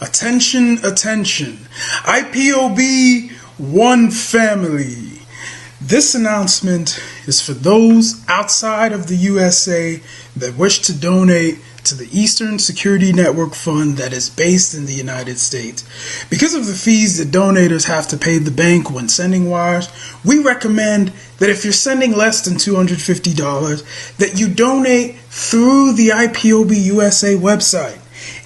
Attention, attention. IPOB One Family. This announcement is for those outside of the USA that wish to donate to the Eastern Security Network Fund that is based in the United States. Because of the fees that donators have to pay the bank when sending wires, we recommend that if you're sending less than $250, that you donate through the IPOB USA website.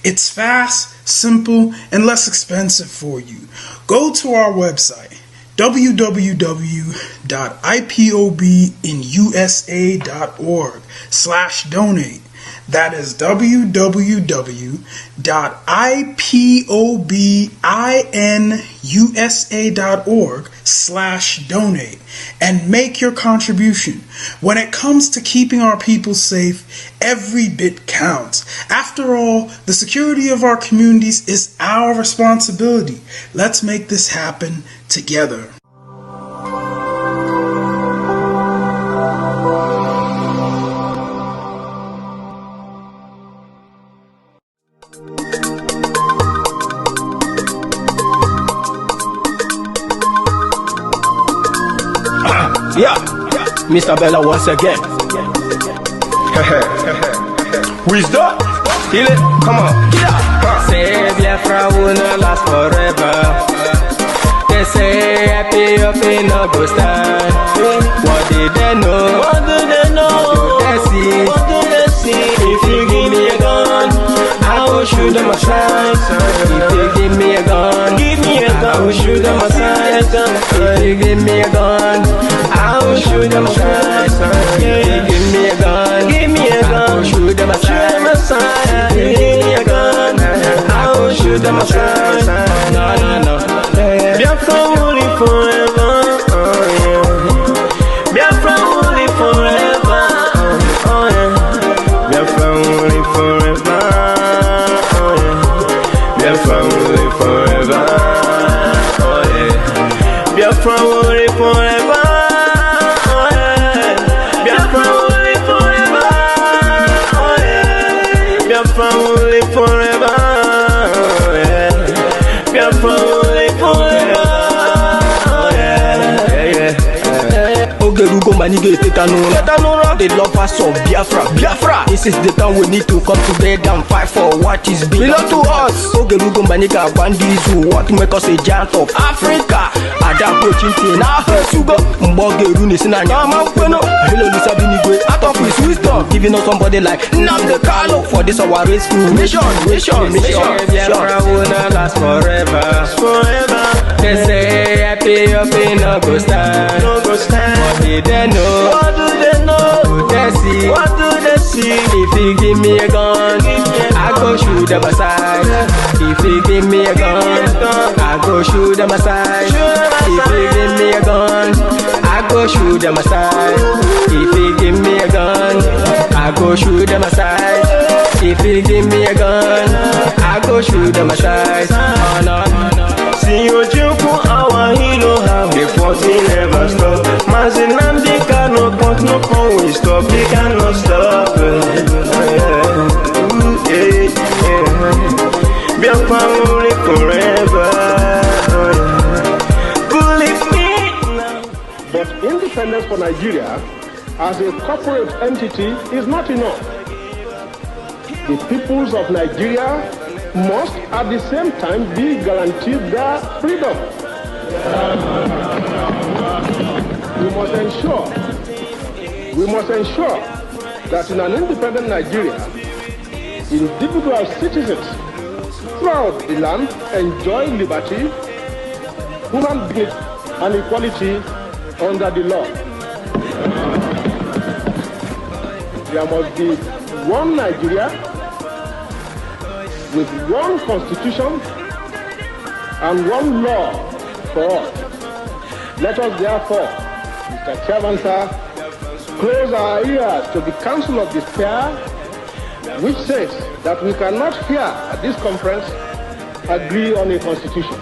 It's fast, simple, and less expensive for you. Go to our website, www.ipobinusa.org/donate. That is www.ipobinusa.org/donate and make your contribution. When it comes to keeping our people safe, every bit counts. After all, the security of our communities is our responsibility. Let's make this happen together. Yeah, Mr. Bella once again. Wisdom, feel it, come on. Yeah. Say Biafra will not last forever. They say happy up in no go stand. What did they know? What do they know? What do they see? What do they see? If you give me a gun, I will shoot them aside. If you give me a gun, I will shoot them aside. If you give me a gun, I will shoot them aside. If you give me a gun, I will shoot them aside. If you give me a gun, I will shoot them aside. No. Biafra will live forever. Oh yeah. Biafra will live forever. Oh yeah. Biafra will live forever. Oh yeah. Biafra will live forever. Oh yeah. Biafra will live forever. Oh yeah. Biafra will live forever. Oh yeah. Biafra will live forever. Oh yeah. Biafra will live forever. Oh yeah. Ogerugo manige tetanura. The lovers of Biafra. This is the time we need to come together and fight for what is belong to us. Ogerugo maniga bandizu, what make us a giant of Africa. Adapo chinti na hesugo. Mbogeru ni sina nyama kweno. Hello Lisa Binigwe, out of his wisdom, giving us somebody like nnamdi for this our rescue mission. Biafra will not last forever. They say happy up in no go stand. What did they know? What do they know? What do they see? What do they see? If you give me a gun, I go shoot them aside. If you give me a gun, I go shoot them aside. If you give me a gun, I go shoot them aside. If you give me a gun, I go shoot them aside. If you give me a gun, I go shoot them aside. Oh no. See you jump our hero, how the fighting never stop. Nnamdi kanu, but no can we stop. He cannot stop. Biafra will live forever. Believe me now. But independence for Nigeria as a corporate entity is not enough. The peoples of Nigeria must at the same time be guaranteed their freedom. We must ensure that in an independent Nigeria, individual citizens throughout the land enjoy liberty, human dignity, and equality under the law. There must be one Nigeria with one constitution and one law for all. Let us therefore, Mr. Chairman, sir, close our ears to the counsel of despair, which says that we cannot here at this conference agree on a constitution.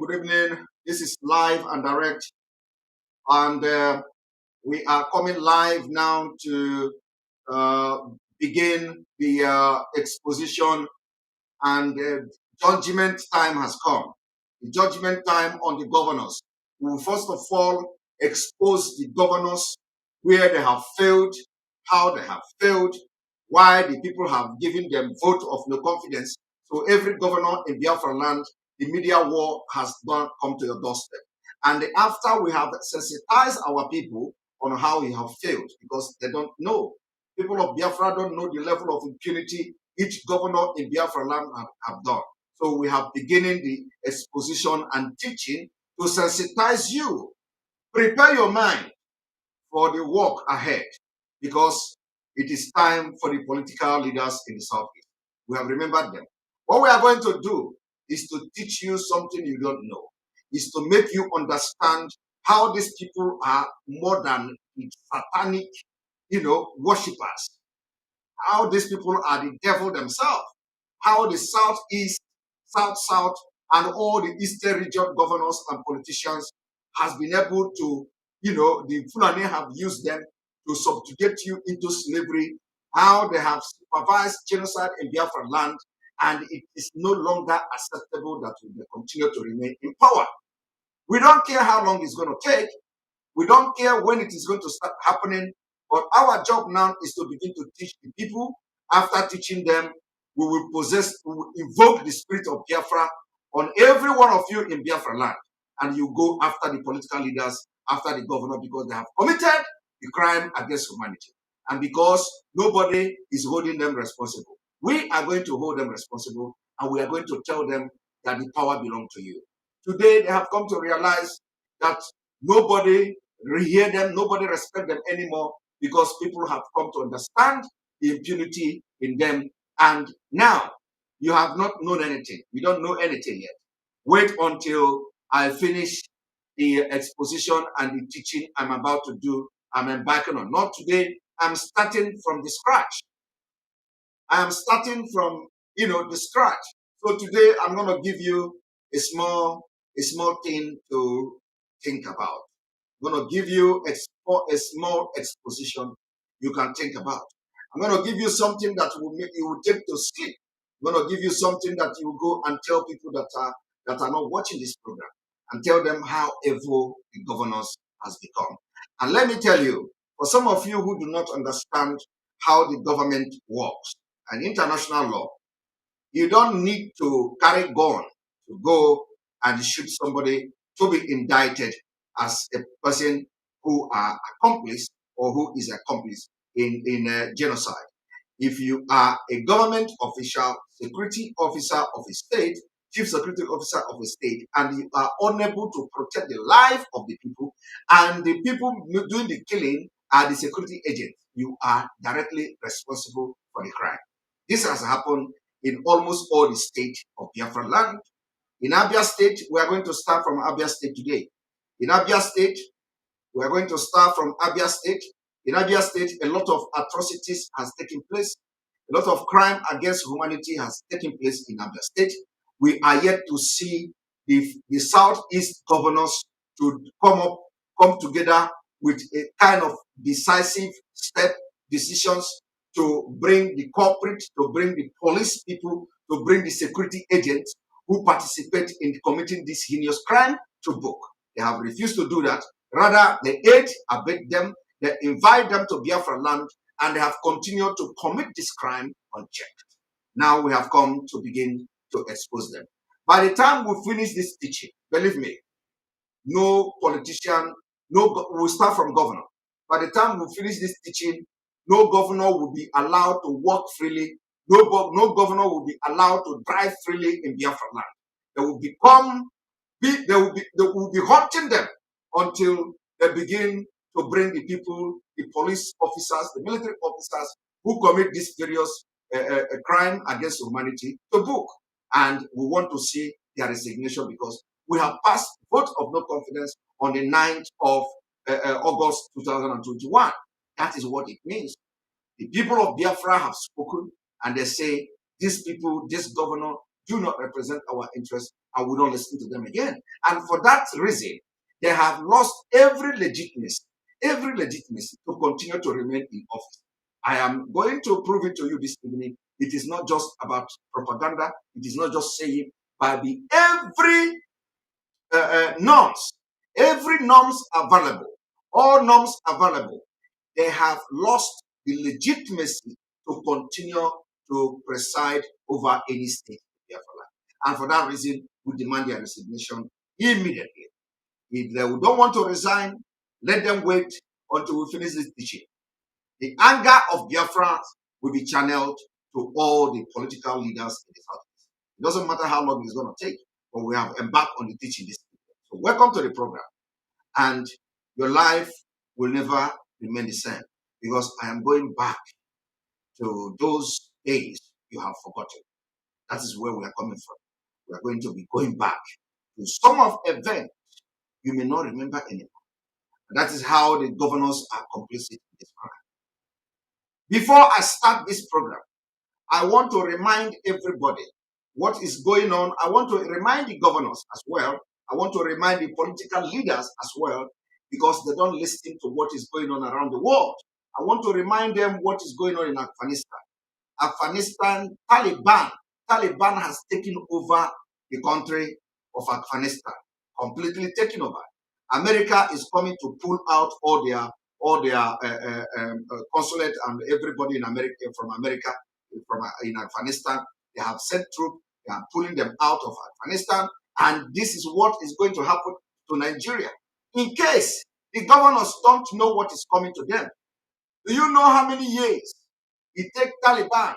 Good evening. This is live and direct, and we are coming live now to begin the exposition, and judgment time has come. The judgment time on the governors. We will first of all expose the governors, where they have failed, how they have failed, why the people have given them vote of no confidence. So every governor in Biafra land, the media war has come to your doorstep. And after we have sensitized our people on how we have failed, because they don't know. People of Biafra don't know the level of impunity each governor in Biafra land have done. So we have beginning the exposition and teaching to sensitize you. Prepare your mind for the work ahead, because it is time for the political leaders in the Southeast. We have remembered them. What we are going to do is to teach you something you don't know, is to make you understand how these people are more than satanic, worshippers. How these people are the devil themselves. How the Southeast, South, and all the Eastern region governors and politicians has been able to, the Fulani have used them to subjugate you into slavery. How they have supervised genocide in Biafra land, and it is no longer acceptable that we continue to remain in power. We don't care how long it's going to take. We don't care when it is going to start happening. But our job now is to begin to teach the people. After teaching them, we will invoke the spirit of Biafra on every one of you in Biafra land. And you go after the political leaders, after the governor, because they have committed the crime against humanity. And because nobody is holding them responsible. We are going to hold them responsible, and we are going to tell them that the power belongs to you. Today, they have come to realize that nobody hear them, nobody respect them anymore, because people have come to understand the impunity in them. And now you have not known anything. You don't know anything yet. Wait until I finish the exposition and the teaching I'm about to do. I'm embarking on. Not today. I'm starting from the scratch. I am starting from, the scratch. So today I'm going to give you a small thing to think about. I'm going to give you a small exposition you can think about. I'm going to give you something that will make you will take to sleep. I'm going to give you something that you will go and tell people that are not watching this program, and tell them how evil the governors has become. And let me tell you, for some of you who do not understand how the government works and international law, you don't need to carry gun to go and shoot somebody to be indicted as a person who are accomplice or who is accomplice in genocide. If you are a government official, security officer of a state, chief security officer of a state, and you are unable to protect the life of the people, and the people doing the killing are the security agents, you are directly responsible for the crime. This has happened in almost all the states of Biafra land. In Abia State, we are going to start from Abia State today. In Abia State, we are going to start from Abia State. In Abia State, a lot of atrocities has taken place. A lot of crime against humanity has taken place in Abia State. We are yet to see the Southeast governors to come together with a kind of decisive decisions to bring the corporate, to bring the police people, to bring the security agents who participate in committing this heinous crime to book. They have refused to do that. Rather, they aid, abet them, they invite them to Biafra land, and they have continued to commit this crime unchecked. Now we have come to begin to expose them. By the time we finish this teaching, believe me, no politician, we'll start from governor. By the time we finish this teaching, no governor will be allowed to walk freely. No governor will be allowed to drive freely in Biafra land. They will be hunting them until they begin to bring the people, the police officers, the military officers who commit this various crime against humanity to book. And we want to see their resignation, because we have passed vote of no confidence on the 9th of August 2021. That is what it means. The people of Biafra have spoken, and they say, these people, this governor, do not represent our interests, and will not listen to them again. And for that reason, they have lost every legitimacy to continue to remain in office. I am going to prove it to you this evening. It is not just about propaganda. It is not just saying by the every norms available, all norms available, they have lost the legitimacy to continue to preside over any state in Biafra. And for that reason, we demand their resignation immediately. If they don't want to resign, let them wait until we finish this teaching. The anger of Biafra will be channeled to all the political leaders in the Southeast. It doesn't matter how long it's going to take, but we have embarked on the teaching this evening. So welcome to the program. And your life will never remain the same, because I am going back to those days you have forgotten. That is where we are coming from. We are going to be going back to some of events you may not remember anymore. And that is how the governors are complicit in this program. Before I start this program, I want to remind everybody what is going on. I want to remind the governors as well. I want to remind the political leaders as well, because they don't listen to what is going on around the world. I want to remind them what is going on in Afghanistan. Afghanistan, Taliban has taken over the country of Afghanistan, completely taken over. America is coming to pull out all their consulate and everybody in America in Afghanistan. They have sent troops. They are pulling them out of Afghanistan, and this is what is going to happen to Nigeria in case the governors don't know what is coming to them. Do you know how many years it takes Taliban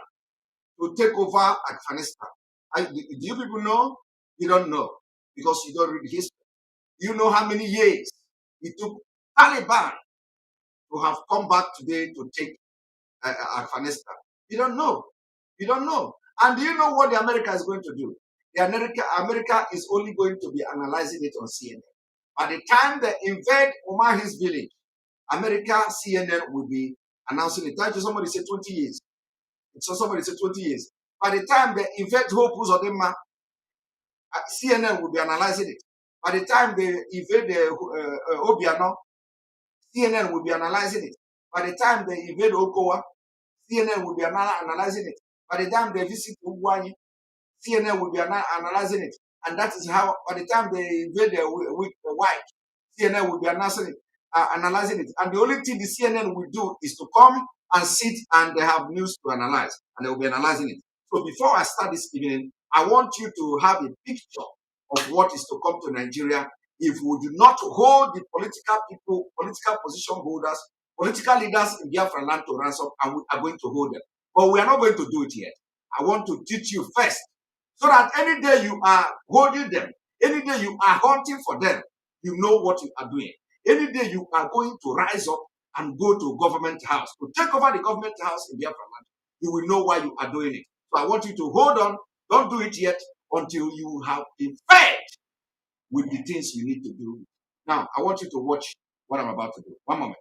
to take over Afghanistan? Do you people know? You don't know, because you don't read history. You know how many years it took Taliban to have come back today to take Afghanistan? You don't know. You don't know. And do you know what the America is going to do? The America is only going to be analyzing it on CNN. By the time they invade Omahi's village, America CNN will be announcing it. That is, somebody said 20 years. So somebody said 20 years. By the time they invade Hope Uzodinma, CNN will be analyzing it. By the time they invade Obiano, CNN will be analyzing it. By the time they invade Okowa, CNN will be analyzing it. By the time they visit Ugwani, CNN will be analyzing it. And that is how, by the time they invade the white, CNN will be analyzing it. And the only thing the CNN will do is to come and sit and they have news to analyze. And they will be analyzing it. So before I start this evening, I want you to have a picture of what is to come to Nigeria if we do not hold the political people, political position holders, political leaders in Biafra land to ransom, and we are going to hold them. But we are not going to do it yet. I want to teach you first, so that any day you are holding them, any day you are hunting for them, you know what you are doing. Any day you are going to rise up and go to government house, to take over the government house in Biafra land, you will know why you are doing it. So I want you to hold on. Don't do it yet until you have been fed with the things you need to do. Now, I want you to watch what I'm about to do. One moment.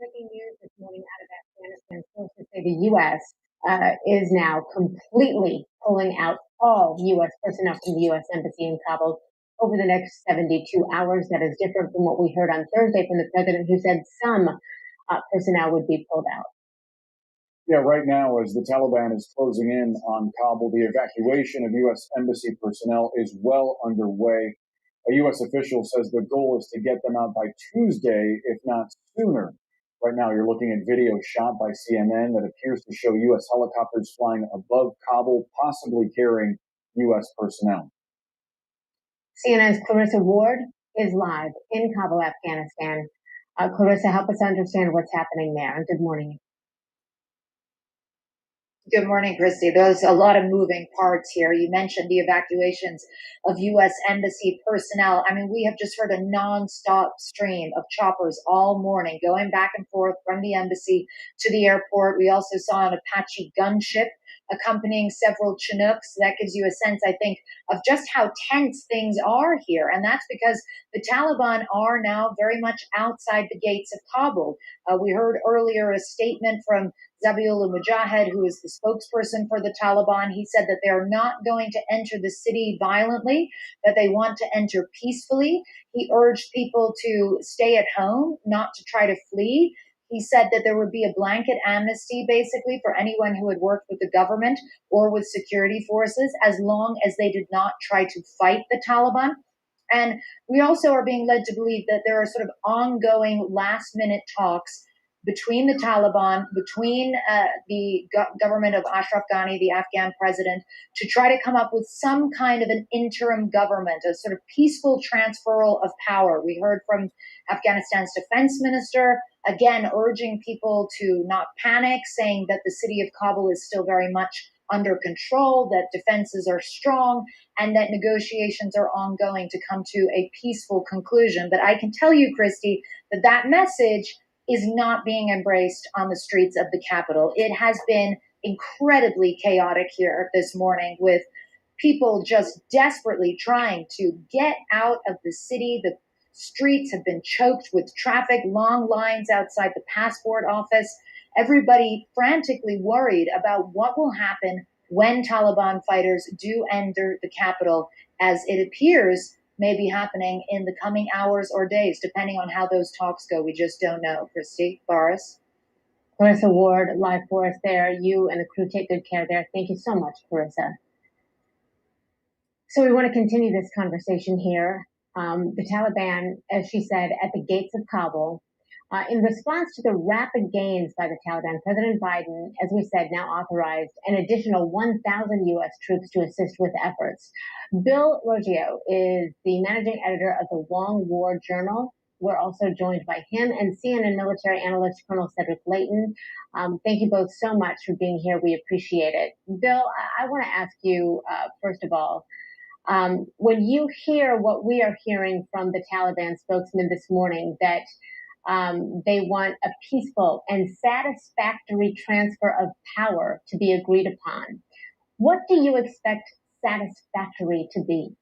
Breaking news this morning out of Afghanistan. Sources say the U.S. Is now completely pulling out all U.S. personnel from the U.S. Embassy in Kabul over the next 72 hours. That is different from what we heard on Thursday from the president, who said some personnel would be pulled out. Yeah, right now, as the Taliban is closing in on Kabul, the evacuation of U.S. Embassy personnel is well underway. A U.S. official says the goal is to get them out by Tuesday, if not sooner. Right now, you're looking at video shot by CNN that appears to show U.S. helicopters flying above Kabul, possibly carrying U.S. personnel. CNN's Clarissa Ward is live in Kabul, Afghanistan. Clarissa, help us understand what's happening there. And good morning. Good morning, Christy. There's a lot of moving parts here. You mentioned the evacuations of U.S. Embassy personnel. I mean, we have just heard a nonstop stream of choppers all morning going back and forth from the embassy to the airport. We also saw an Apache gunship accompanying several Chinooks. That gives you a sense, I think, of just how tense things are here. And that's because the Taliban are now very much outside the gates of Kabul. We heard earlier a statement from Zabiullah Mujahid, who is the spokesperson for the Taliban. He said that they're not going to enter the city violently, that they want to enter peacefully. He urged people to stay at home, not to try to flee. He said that there would be a blanket amnesty, basically, for anyone who had worked with the government or with security forces, as long as they did not try to fight the Taliban. And we also are being led to believe that there are sort of ongoing last-minute talks between the Taliban, between the government of Ashraf Ghani, the Afghan president, to try to come up with some kind of an interim government, a sort of peaceful transferal of power. We heard from Afghanistan's defense minister, again, urging people to not panic, saying that the city of Kabul is still very much under control, that defenses are strong, and that negotiations are ongoing to come to a peaceful conclusion. But I can tell you, Christy, that that message is not being embraced on the streets of the capital. It has been incredibly chaotic here this morning, with people just desperately trying to get out of the city. The streets have been choked with traffic, long lines outside the passport office. Everybody frantically worried about what will happen when Taliban fighters do enter the capital, as it appears may be happening in the coming hours or days, depending on how those talks go. We just don't know. Christy, Boris. Clarissa Ward, live for us there. You and the crew take good care there. Thank you so much, Clarissa. So we want to continue this conversation here. The Taliban, as she said, at the gates of Kabul. In response to the rapid gains by the Taliban, President Biden, as we said, now authorized an additional 1,000 U.S. troops to assist with efforts. Bill Roggio is the managing editor of the Long War Journal. We're also joined by him and CNN military analyst Colonel Cedric Layton. Thank you both so much for being here. We appreciate it. Bill, I want to ask you, first of all, when you hear what we are hearing from the Taliban spokesman this morning, that they want a peaceful and satisfactory transfer of power to be agreed upon, what do you expect satisfactory to be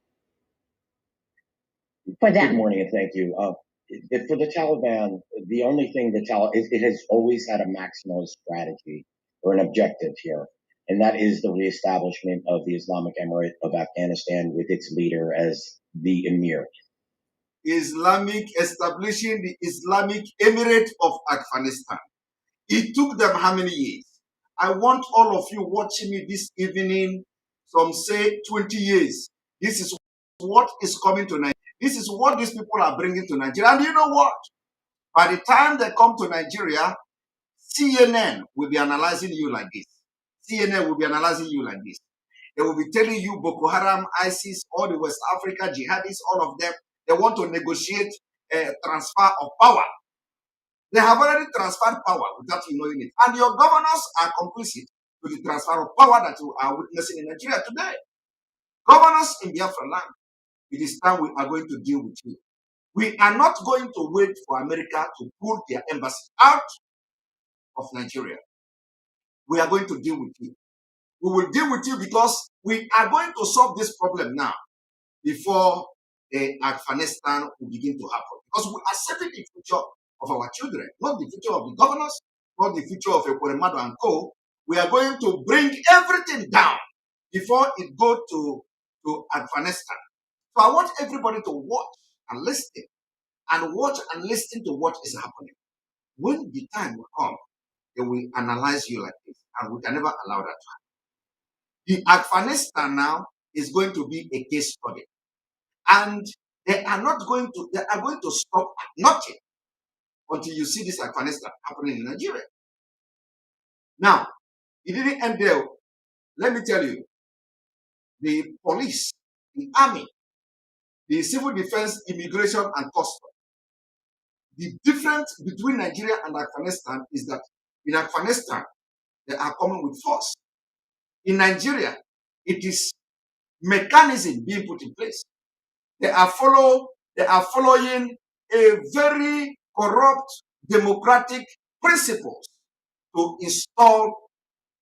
for them? Good morning and thank you. For the Taliban, the only thing it has always had a maximalist strategy or an objective here, and that is the reestablishment of the Islamic Emirate of Afghanistan with its leader as the emir. Establishing the Islamic Emirate of Afghanistan. It took them how many years? I want all of you watching me this evening, some say 20 years. This is what is coming to Nigeria. This is what these people are bringing to Nigeria. And you know what? By the time they come to Nigeria, CNN will be analyzing you like this. CNN will be analyzing you like this. They will be telling you Boko Haram, ISIS, all the West Africa jihadists, all of them, they want to negotiate a transfer of power. They have already transferred power without you knowing it. And your governors are complicit to the transfer of power that you are witnessing in Nigeria today. Governors in Biafra land, it is time we are going to deal with you. We are not going to wait for America to pull their embassy out of Nigeria. We are going to deal with you. We will deal with you because we are going to solve this problem now before Afghanistan will begin to happen. Because we are setting the future of our children, not the future of the governors, not the future of Ekweremadu and co. We are going to bring everything down before it goes to Afghanistan. So I want everybody to watch and listen to what is happening. When the time will come, they will analyze you like this, and we can never allow that to happen. The Afghanistan now is going to be a case study. And they are going to stop at nothing until you see this Afghanistan happening in Nigeria. Now, it didn't end there. Let me tell you, the police, the army, the civil defense, immigration, and custom. The difference between Nigeria and Afghanistan is that in Afghanistan, they are coming with force. In Nigeria, it is mechanism being put in place. They are following a very corrupt democratic principles to install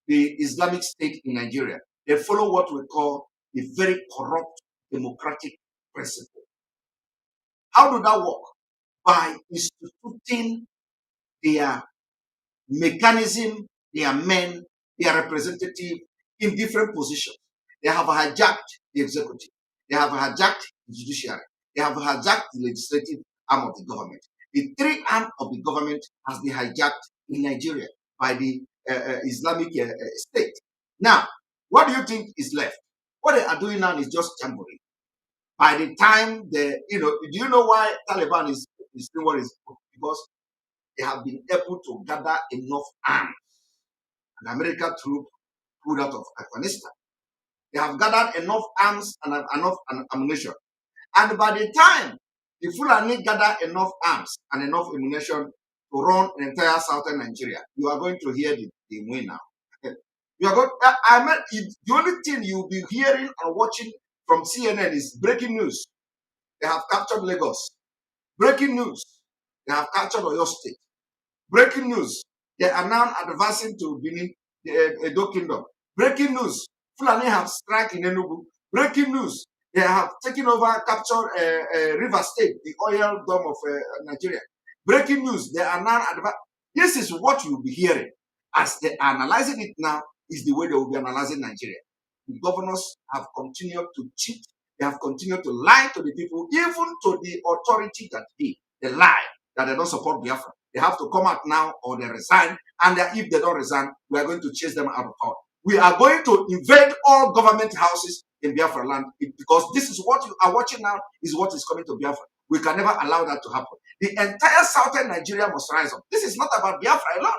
the Islamic State in Nigeria. They follow what we call a very corrupt democratic principle. How do that work? By instituting their mechanism, their men, their representative in different positions. They have hijacked the executive. They have hijacked the judiciary. They have hijacked the legislative arm of the government. The three arm of the government has been hijacked in Nigeria by the Islamic State. Now, what do you think is left? What they are doing now is just jamboree. By the time do you know why Taliban is doing what is? Because they have been able to gather enough arms. And American troops pulled out of Afghanistan. They have gathered enough arms and enough ammunition. And by the time the Fulani gather enough arms and enough ammunition to run an entire southern Nigeria, you are going to hear the win now. You are going. The only thing you'll be hearing and watching from CNN is breaking news. They have captured Lagos. Breaking news. They have captured Oyo State. Breaking news. They are now advancing to Benin, the Edo Kingdom. Breaking news. Fulani have struck in Enugu. Breaking news. They have taken over, captured River State, the oil dome of Nigeria. Breaking news. They are now advancing. This is what you'll be hearing. As they are analyzing it now, is the way they will be analyzing Nigeria. The governors have continued to cheat. They have continued to lie to the people, even to the authority that they lie, that they don't support Biafra. They have to come out now or they resign. And if they don't resign, we are going to chase them out of power. We are going to invade all government houses in Biafra land because this is what you are watching now is what is coming to Biafra. We can never allow that to happen. The entire southern Nigeria must rise up. This is not about Biafra alone.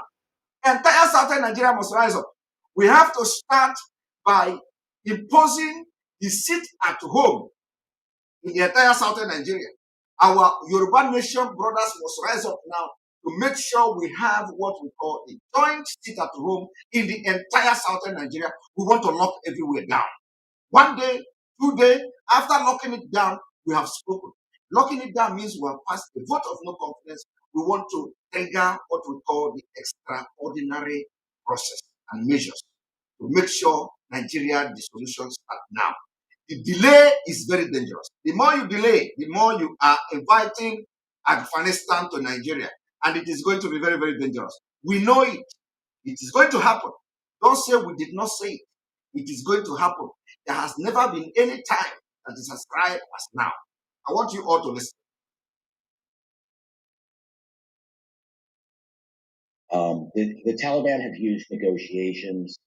The entire southern Nigeria must rise up. We have to start by imposing the seat at home in the entire southern Nigeria. Our Yoruba nation brothers must rise up now to make sure we have what we call a joint seat at home in the entire southern Nigeria. We want to lock everywhere down. 1 day, 2 days, after locking it down, we have spoken. Locking it down means we have passed a vote of no confidence. We want to trigger what we call the extraordinary process and measures to make sure Nigeria, the solutions start now. The delay is very dangerous. The more you delay, the more you are inviting Afghanistan to Nigeria. And it is going to be very, very dangerous. We know it. It is going to happen. Don't say we did not say it. It is going to happen. There has never been any time that is as dry as now. I want you all to listen. The Taliban have used negotiations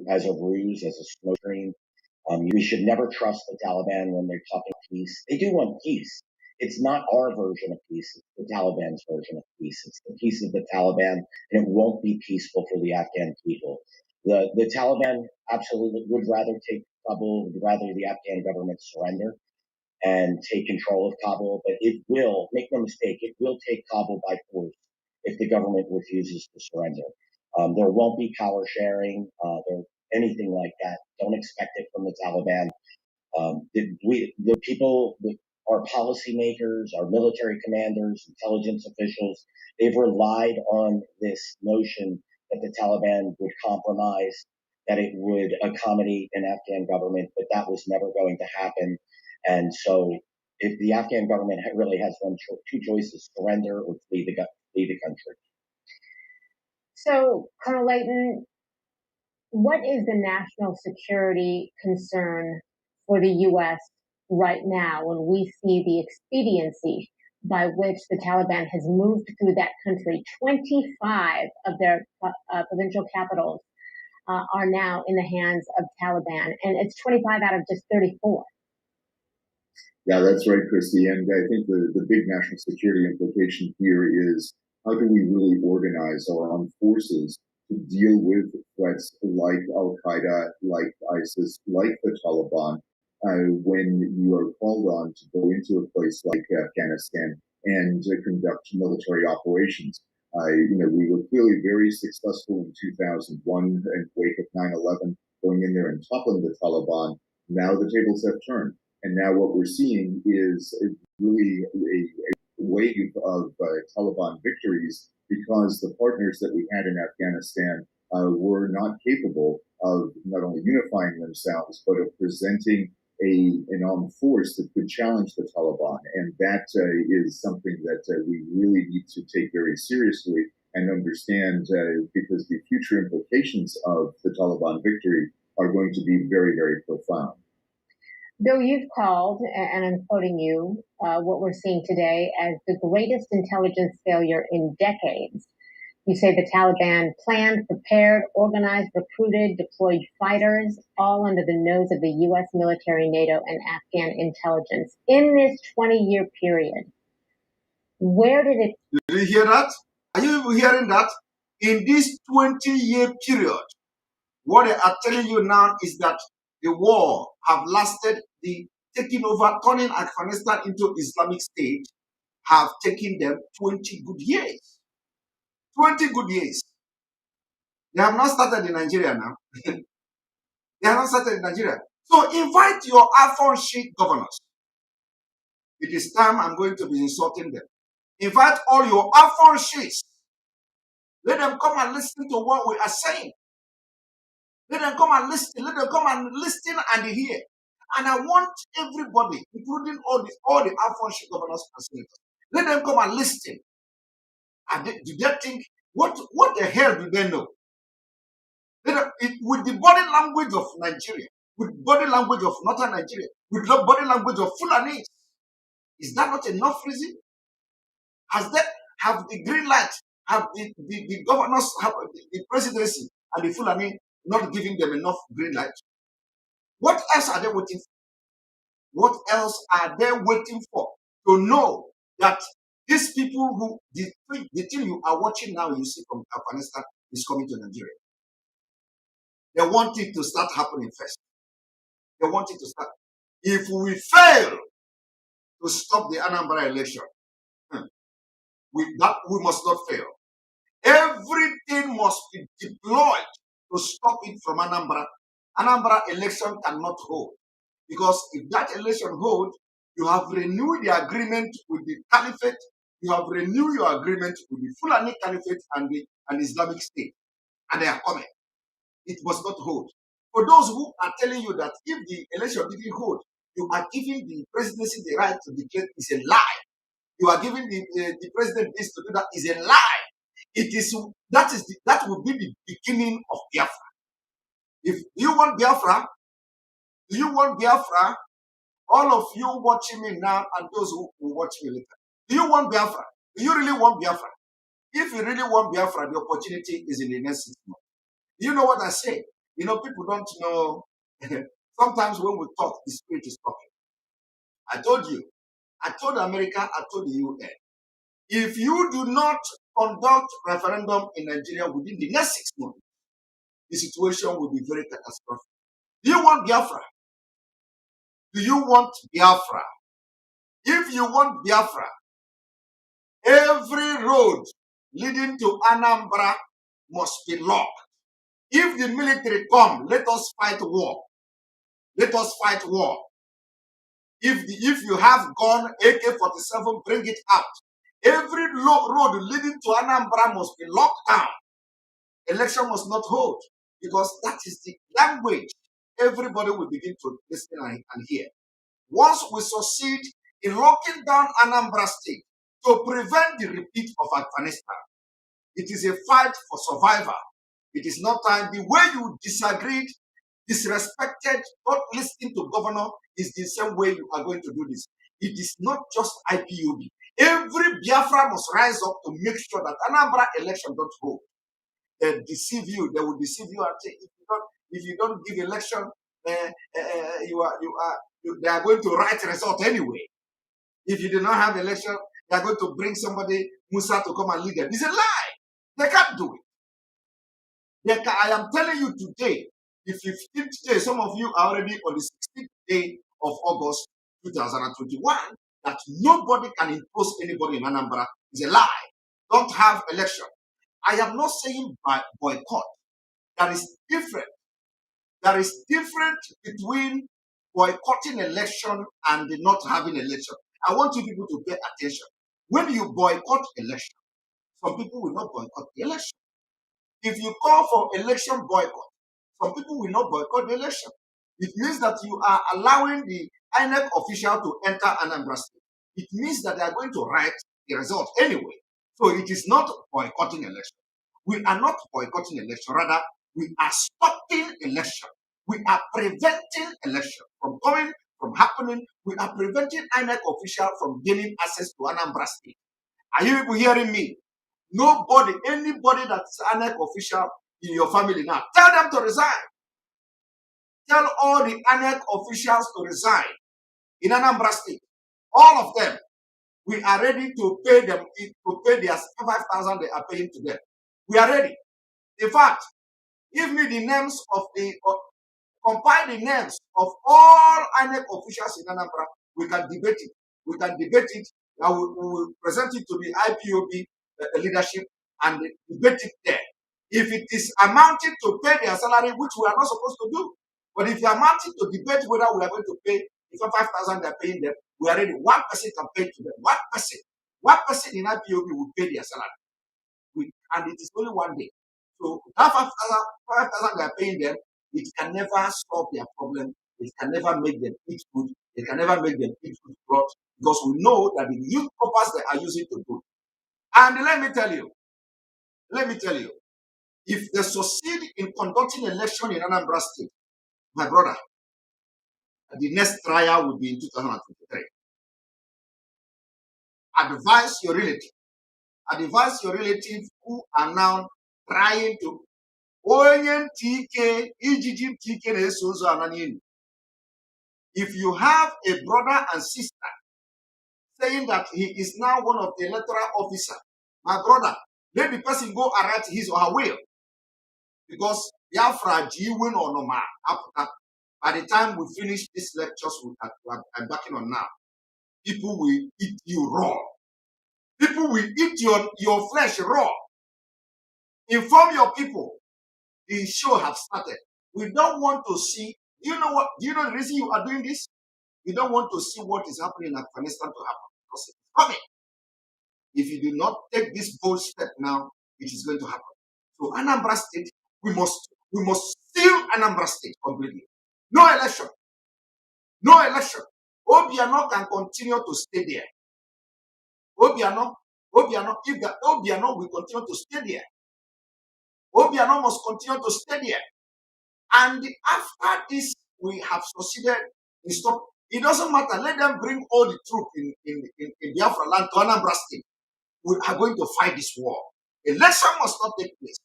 as a ruse, as a smokescreen. We should never trust the Taliban when they're talking peace. They do want peace. It's not our version of peace. It's the Taliban's version of peace. It's the peace of the Taliban, and it won't be peaceful for the Afghan people. The Taliban absolutely would rather take Kabul, would rather the Afghan government surrender and take control of Kabul, but it will, make no mistake, it will take Kabul by force if the government refuses to surrender. There won't be power sharing, anything like that. Don't expect it from the Taliban. The people, our policymakers, our military commanders, intelligence officials, they've relied on this notion that the Taliban would compromise, that it would accommodate an Afghan government, but that was never going to happen. And so if the Afghan government really has two choices, surrender or flee the country. So, Colonel Layton, what is the national security concern for the U.S. right now when we see the expediency by which the Taliban has moved through that country? 25 of their provincial capitals are now in the hands of Taliban, and it's 25 out of just 34. Yeah, that's right, Christy. And I think the big national security implication here is how do we really organize our armed forces to deal with threats like Al-Qaeda, like ISIS, like the Taliban, when you are called on to go into a place like Afghanistan and conduct military operations. We were clearly very successful in 2001 in the wake of 9/11, going in there and toppling the Taliban. Now the tables have turned, and now what we're seeing is really a wave of Taliban victories because the partners that we had in Afghanistan were not capable of not only unifying themselves, but of presenting an armed force that could challenge the Taliban. And that is something that we really need to take very seriously and understand because the future implications of the Taliban victory are going to be very, very profound. Bill, you've called, and I'm quoting you, what we're seeing today as the greatest intelligence failure in decades. You say the Taliban planned, prepared, organized, recruited, deployed fighters, all under the nose of the U.S. military, NATO, and Afghan intelligence. In this 20-year period, where did it... Did you hear that? Are you hearing that? In this 20-year period, what they are telling you now is that the war have lasted, the taking over, turning Afghanistan into Islamic State, have taken them 20 good years. 20 good years. They have not started in Nigeria now. They have not started in Nigeria. So invite your iPhone sheet governors. It is time I'm going to be insulting them. Invite all your iPhone sheets. Let them come and listen to what we are saying. Let them come and listen. Let them come and listen and hear. And I want everybody, including all the iPhone sheet governors and senators, let them come and listen. And do they think, what the hell do they know? With the body language of Nigeria, with body language of Northern Nigeria, with the body language of Fulani, is that not enough reason? Have the green light, have the governors, have the presidency and the Fulani not giving them enough green light? What else are they waiting for? What else are they waiting for? To know that these people who, the thing you are watching now, you see from Afghanistan, is coming to Nigeria. They want it to start happening first. They want it to start. If we fail to stop the Anambra election, we must not fail. Everything must be deployed to stop it from Anambra. Anambra election cannot hold. Because if that election holds, you have renewed the agreement with the caliphate, you have renewed your agreement with the Fulani caliphate and the Islamic State. And they are coming. It must not hold. For those who are telling you that if the election didn't hold, you are giving the presidency the right to declare, is a lie. You are giving the president this to do that, is a lie. That will be the beginning of Biafra. If you want Biafra, do you want Biafra? All of you watching me now and those who will watch me later. Do you want Biafra? Do you really want Biafra? If you really want Biafra, the opportunity is in the next 6 months. Do you know what I say? You know, people don't know. Sometimes when we talk, the spirit is talking. I told you. I told America, I told the UN. If you do not conduct referendum in Nigeria within the next 6 months, the situation will be very catastrophic. Do you want Biafra? Do you want Biafra? If you want Biafra, every road leading to Anambra must be locked. If the military come, let us fight war. Let us fight war. If you have gun, AK-47, bring it out. Every road leading to Anambra must be locked down. Election must not hold, because that is the language everybody will begin to listen and hear. Once we succeed in locking down Anambra State to prevent the repeat of Afghanistan, it is a fight for survival. It is not time. The way you disagreed, disrespected, not listening to governor is the same way you are going to do this. It is not just IPOB. Every Biafra must rise up to make sure that Anambra election don't hold. They deceive you. They will deceive you and say, if you don't give election, they are going to write result anyway. If you do not have election, they are going to bring somebody, Musa, to come and lead them. It's a lie. They can't do it. I am telling you today, the 15th day, some of you are already on the 16th day of August 2021 that nobody can impose anybody in Anambra is a lie. Don't have election. I am not saying boycott. There is different. There is different between boycotting election and not having election. I want you people to pay attention. When you boycott election, some people will not boycott the election. If you call for election boycott, some people will not boycott the election. It means that you are allowing the INEC official to enter Anambra State. It means that they are going to write the result anyway. So it is not boycotting election. We are not boycotting election. Rather, we are stopping election. We are preventing election from happening. We are preventing INEC official from gaining access to Anambra State. Are you people hearing me? Nobody, anybody that's INEC official in your family now, tell them to resign. Tell all the INEC officials to resign in Anambra State. All of them. We are ready to pay them, to pay their 5,000 they are paying to them. We are ready. In fact, give me the names of compile the names of all INEC officials in Anambra. We can debate it. We can debate it. And we will present it to the IPOB leadership and debate it there. If it is amounting to pay their salary, which we are not supposed to do, but if you are amounting to debate whether we are going to pay, if 5,000 they are paying them, we are ready. One person can pay to them. One person in IPOB will pay their salary. And it is only one day. So that 5,000 they are paying them, it can never solve their problem. It can never make them eat food. It can never make them eat food brought, because we know that the youth corpus they are using to do. And let me tell you, if they succeed in conducting election in Anambra State, my brother, the next trial will be in 2023. Advise your relative who are now trying to if you have a brother and sister saying that he is now one of the electoral officers, my brother, let the person go and write his or her will. Because Biafra, win or no man, by the time we finish these lectures I'm backing on now, people will eat you raw. People will eat your flesh raw. Inform your people. The show have started. We don't want to see, you know what? Do you know the reason you are doing this? We don't want to see what is happening in Afghanistan to happen. Because it's coming. If you do not take this bold step now, it is going to happen. So Anambra State, we must seal Anambra State completely. No election. No election. Obiano can continue to stay there. Obiano, if the Obiano will continue to stay there. Obiano must continue to stay there. And after this, we have succeeded in stop. It doesn't matter. Let them bring all the troops in Biafra land to Anambra State. We are going to fight this war. Election must not take place.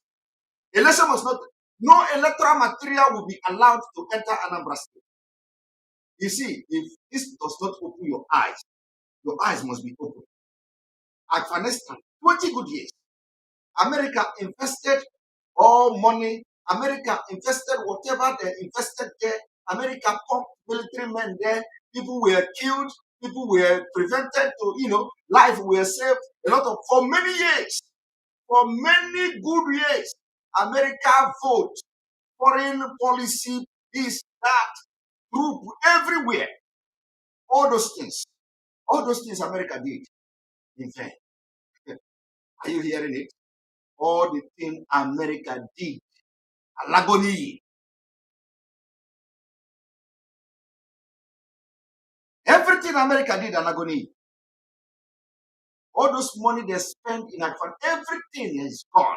Election must not. No electoral material will be allowed to enter Anambra State. You see, if this does not open your eyes must be open. Afghanistan, 20 good years. America invested all money. America invested whatever they invested there. America pumped military men there. People were killed. People were prevented to, life were saved. For many years. For many good years. America vote. Foreign policy, this, that, group, everywhere. All those things America did. In fact, are you hearing it? All the things America did. Alagoni. Everything America did, Alagoni. All those money they spent in Afghanistan, everything is gone.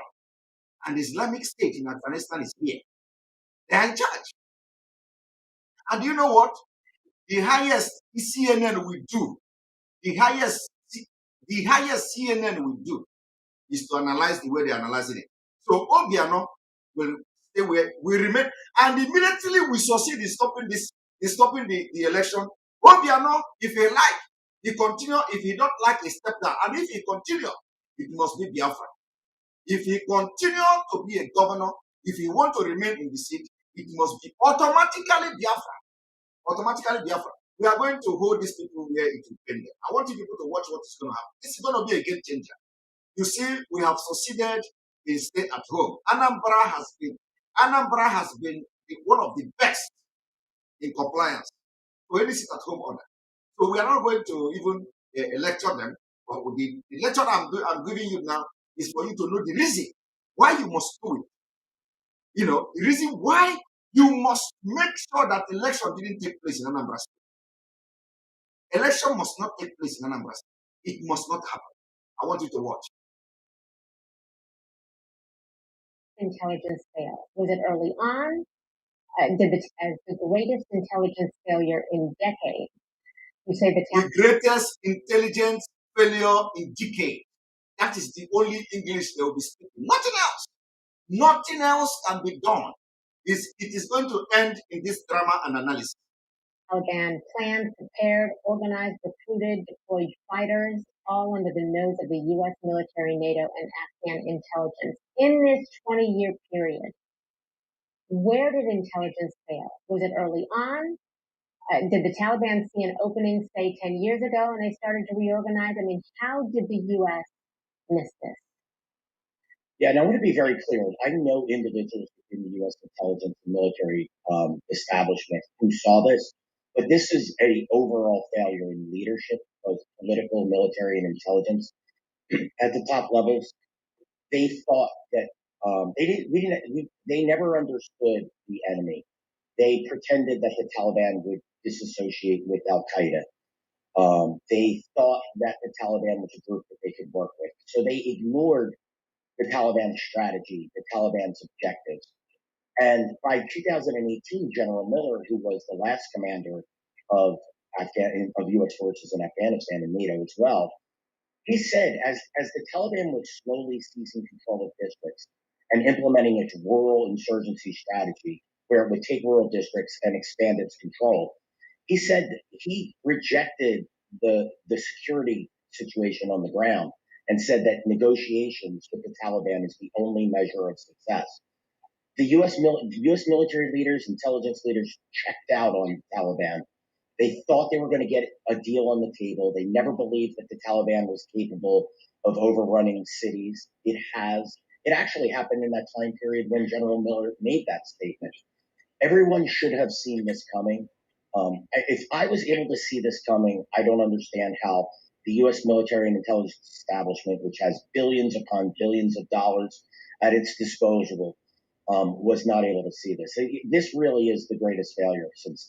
And the Islamic State in Afghanistan is here. They are in charge. And you know what? The highest CNN will do, the highest CNN will do is to analyze the way they are analyzing it. So Obiano will stay where we remain, and immediately we succeed in stopping the election. Obiano, if he like, he continue. If he don't like, he step down. And if he continue, it must be Biafra. If he continue to be a governor, if he want to remain in the seat, it must be automatically Biafra. Automatically Biafra. We are going to hold these people where it will pain them. I want you people to watch what is going to happen. This is going to be a game changer. You see, we have succeeded in stay at home. Anambra has been one of the best in compliance to any sit at home order. So we are not going to even lecture them. But the lecture I'm giving you now is for you to know the reason why you must do it. You know, the reason why you must make sure that election didn't take place in Anambra State. Election must not take place in Anambra State. It must not happen. I want you to watch. Intelligence fail? Was it early on? Did as the greatest intelligence failure in decades? You say the greatest intelligence failure in decades. That is the only English they will be speaking. Nothing else. Nothing else can be done. It is going to end in this drama and analysis. Taliban planned, prepared, organized, recruited, deployed fighters, all under the nose of the U.S. military, NATO, and Afghan intelligence. In this 20-year period, where did intelligence fail? Was it early on? Did the Taliban see an opening, say, 10 years ago, and they started to reorganize? I mean, how did the U.S. miss this? Yeah, and I want to be very clear. I know individuals in the U.S. intelligence and military establishment who saw this, but this is an overall failure in leadership of political, military, and intelligence at the top levels. They thought that they never understood the enemy. They pretended that the Taliban would disassociate with Al Qaeda. They thought that the Taliban was a group that they could work with, so they ignored the Taliban strategy, the Taliban's objectives. And by 2018, General Miller, who was the last commander of U.S. forces in Afghanistan and NATO as well, he said, as the Taliban was slowly seizing control of districts and implementing its rural insurgency strategy, where it would take rural districts and expand its control, he said he rejected the security situation on the ground and said that negotiations with the Taliban is the only measure of success. The U.S. military leaders, intelligence leaders checked out on the Taliban. They thought they were going to get a deal on the table. They never believed that the Taliban was capable of overrunning cities. It has. It actually happened in that time period when General Miller made that statement. Everyone should have seen this coming. If I was able to see this coming, I don't understand how the U.S. military and intelligence establishment, which has billions upon billions of dollars at its disposal, was not able to see this. This really is the greatest failure since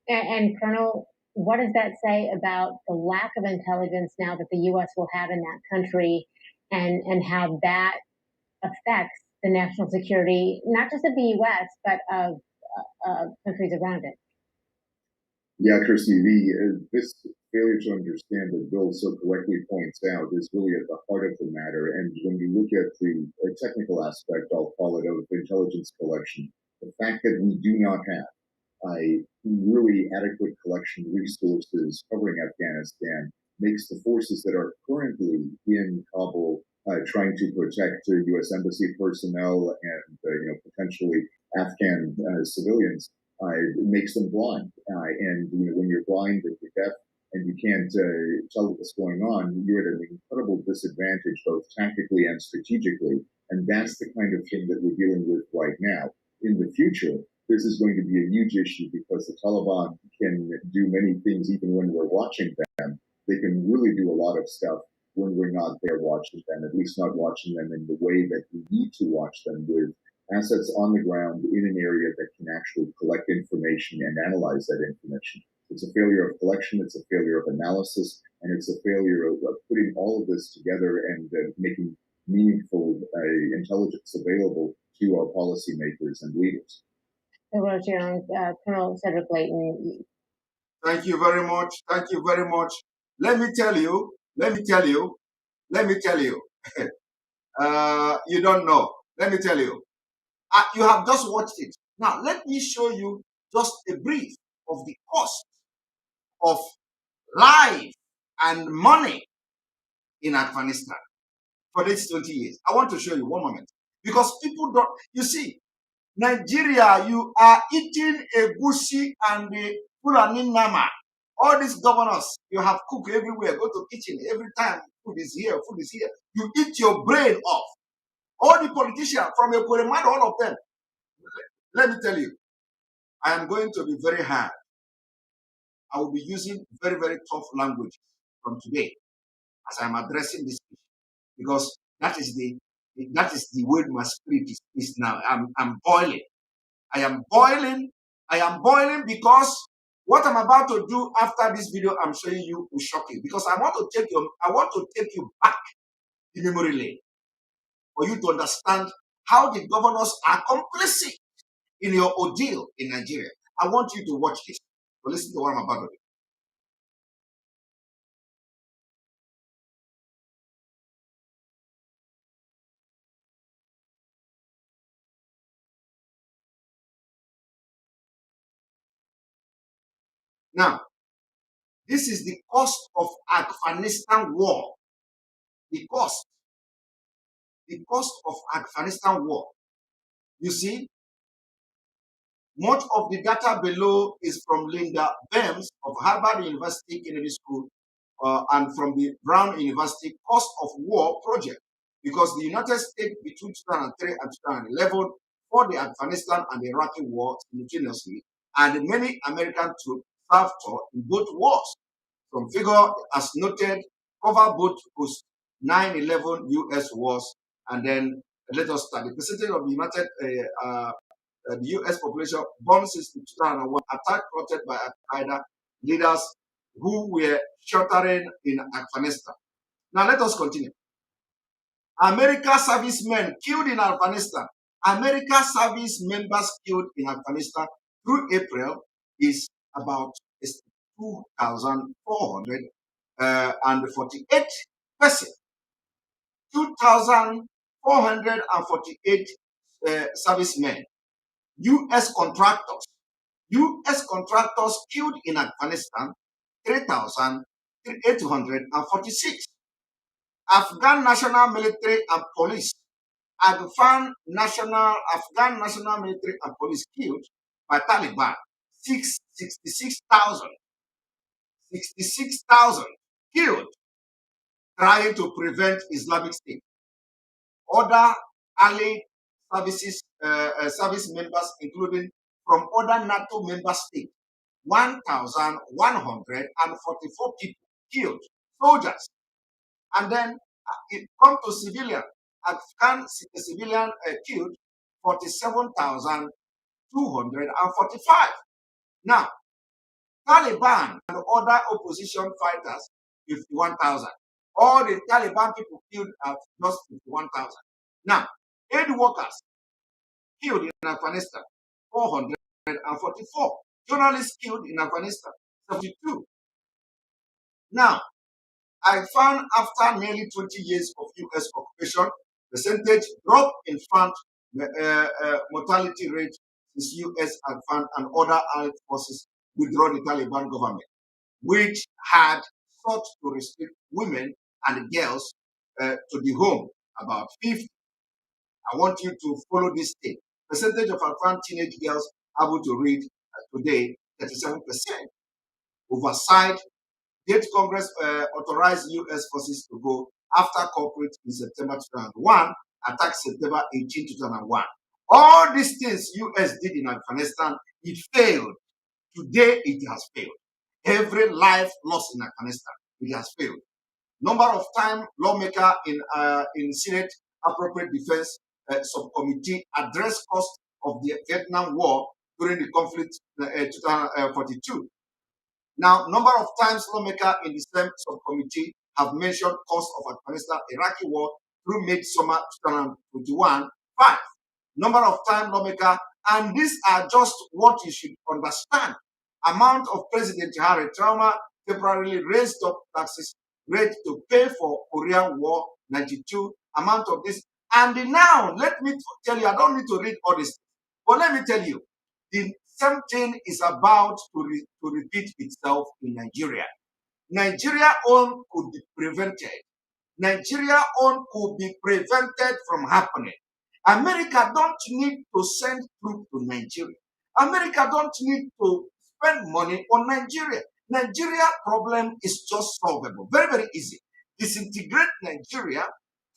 10. And Colonel, what does that say about the lack of intelligence now that the U.S. will have in that country, and how that affects the national security, not just of the U.S., but of countries around it? Yeah, Christy, this failure to understand that Bill so correctly points out is really at the heart of the matter. And when you look at the technical aspect, I'll call it, of intelligence collection, the fact that we do not have really adequate collection resources covering Afghanistan makes the forces that are currently in Kabul trying to protect U.S. embassy personnel and potentially Afghan civilians, it makes them blind. And when you're blind and you're deaf and you can't tell what's going on, you're at an incredible disadvantage, both tactically and strategically. And that's the kind of thing that we're dealing with right now. In the future, this is going to be a huge issue because the Taliban can do many things even when we're watching them. They can really do a lot of stuff when we're not there watching them, at least not watching them in the way that we need to watch them, with assets on the ground in an area that can actually collect information and analyze that information. It's a failure of collection, it's a failure of analysis, and it's a failure of putting all of this together and making meaningful intelligence available to our policymakers and leaders. Colonel Cedric Layton. Thank you very much. Thank you very much. Let me tell you. You don't know. Let me tell you. You have just watched it. Now, let me show you just a brief of the cost of life and money in Afghanistan for these 20 years. I want to show you one moment. Because people don't, you see, Nigeria, you are eating egusi and Fulani Nama, all these governors, you have cook everywhere, go to kitchen every time, food is here, food is here. You eat your brain off. All the politicians, from a Kuremad, all of them. Let me tell you, I am going to be very hard. I will be using very, very tough language from today as I'm addressing this issue, because that is the way my spirit is now. I'm boiling. I am boiling. I am boiling because what I'm about to do after this video I'm showing you will shock you, because I want to take you back in memory lane for you to understand how the governors are complicit in your ordeal in Nigeria. I want you to watch this. So listen to what I'm about to do. Now, this is the cost of Afghanistan war. The cost of Afghanistan war. You see, much of the data below is from Linda Bems of Harvard University Kennedy School and from the Brown University Cost of War project, because the United States between 2003 and 2011 fought the Afghanistan and the Iraqi war simultaneously, and many American troops served in both wars. Some figure, as noted, cover both post 9/11 U.S. wars, and then let us start. The percentage of the U.S. population born since 2001 attack plotted by Al-Qaeda leaders who were sheltering in Afghanistan. Now let us continue. America servicemen killed in Afghanistan. America service members killed in Afghanistan through April is about 2,448 persons. 2,448 servicemen. U.S. contractors killed in Afghanistan, 3,846. Afghan National Military and Police, Afghan National Military and Police killed by Taliban, 66,000. 66,000 killed trying to prevent Islamic State. Other allied service members, including from other NATO member states, 1,144 people killed, soldiers. And then it comes to civilian. Afghan civilian killed 47,245. Now, Taliban and other opposition fighters, 51,000. All the Taliban people killed are just 51,000. Now, aid workers killed in Afghanistan, 444. Journalists killed in Afghanistan, 72. Now, I found after nearly 20 years of U.S. occupation, percentage drop in front mortality rate since U.S. Afghan and other allied forces withdraw the Taliban government, which had sought to restrict women and girls to the home, about 50. I want you to follow this state. Percentage of Afghan teenage girls able to read today, 37%. Oversight. Date Congress authorized U.S. forces to go after corporate in September 2001, attack September 18, 2001. All these things U.S. did in Afghanistan, it failed. Today, it has failed. Every life lost in Afghanistan, it has failed. Number of time lawmaker in Senate Appropriate Defense Subcommittee addressed cost of the Vietnam War during the conflict 2042. Now, number of times lawmakers in the same subcommittee have mentioned cost of Afghanistan-Iraqi war through mid-summer 2021, 5. Number of time lawmakers, and these are just what you should understand. Amount of President Harry Trauma temporarily raised up taxes rate to pay for Korean War 92. Amount of this. And now, let me tell you, I don't need to read all this, but let me tell you, the same thing is about to repeat itself in Nigeria. Nigeria own could be prevented. Nigeria own could be prevented from happening. America don't need to send troops to Nigeria. America don't need to spend money on Nigeria. Nigeria problem is just solvable. Very, very easy. Disintegrate Nigeria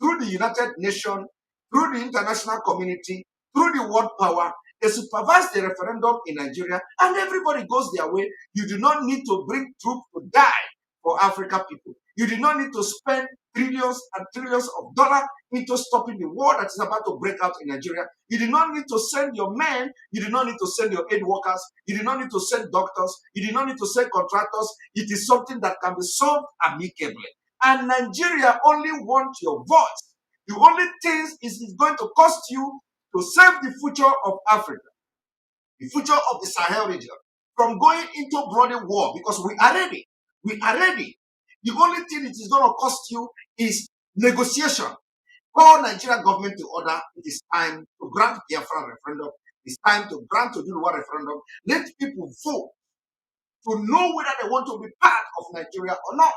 through the United Nations, through the international community, through the world power. They supervise the referendum in Nigeria and everybody goes their way. You do not need to bring troops to die for African people. You do not need to spend trillions and trillions of dollars into stopping the war that is about to break out in Nigeria. You do not need to send your men. You do not need to send your aid workers. You do not need to send doctors. You do not need to send contractors. It is something that can be solved amicably. And Nigeria only wants your voice. The only thing is going to cost you to save the future of Africa, the future of the Sahel region, from going into bloody war, because we are ready. We are ready. The only thing it is going to cost you is negotiation. Call Nigerian government to order. It is time to grant Biafra referendum. It's time to grant to do the war referendum. Let people vote to know whether they want to be part of Nigeria or not.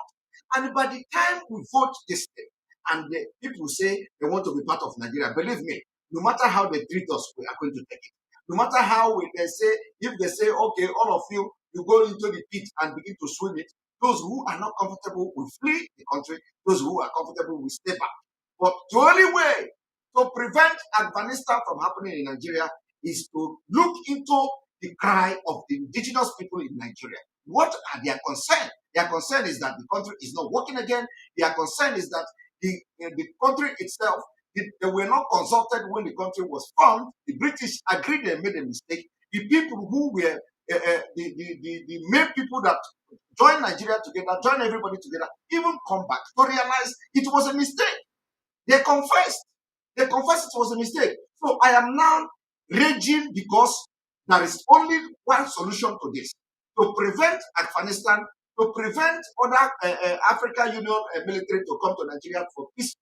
And by the time we vote this day, and the people say they want to be part of Nigeria, believe me, no matter how they treat us, we are going to take it. No matter how they say, if they say, okay, all of you, you go into the pit and begin to swim it, those who are not comfortable will flee the country. Those who are comfortable will stay back. But the only way to prevent Afghanistan from happening in Nigeria is to look into the cry of the indigenous people in Nigeria. What are their concerns? Their concern is that the country is not working again. Their concern is that the country itself, they were not consulted when the country was formed. The British agreed they made a mistake. The people who were the main people that joined Nigeria together, joined everybody together, even come back to realize it was a mistake. They confessed. They confessed it was a mistake. So I am now raging because there is only one solution to this. To prevent Afghanistan, to prevent other African Union military to come to Nigeria for peace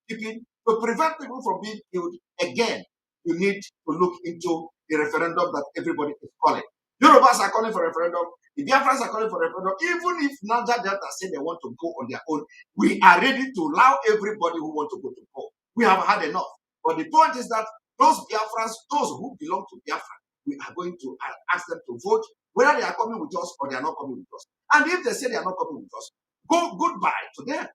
keeping, to prevent people from being killed again, you need to look into the referendum that everybody is calling. Yorubas are calling for referendum. The Biafrans are calling for referendum. Even if Niger Delta say they want to go on their own, we are ready to allow everybody who want to go to go. We have had enough. But the point is that those Biafrans, those who belong to Biafra, we are going to ask them to vote whether they are coming with us or they are not coming with us. And if they say they are not coming with us, go goodbye to them.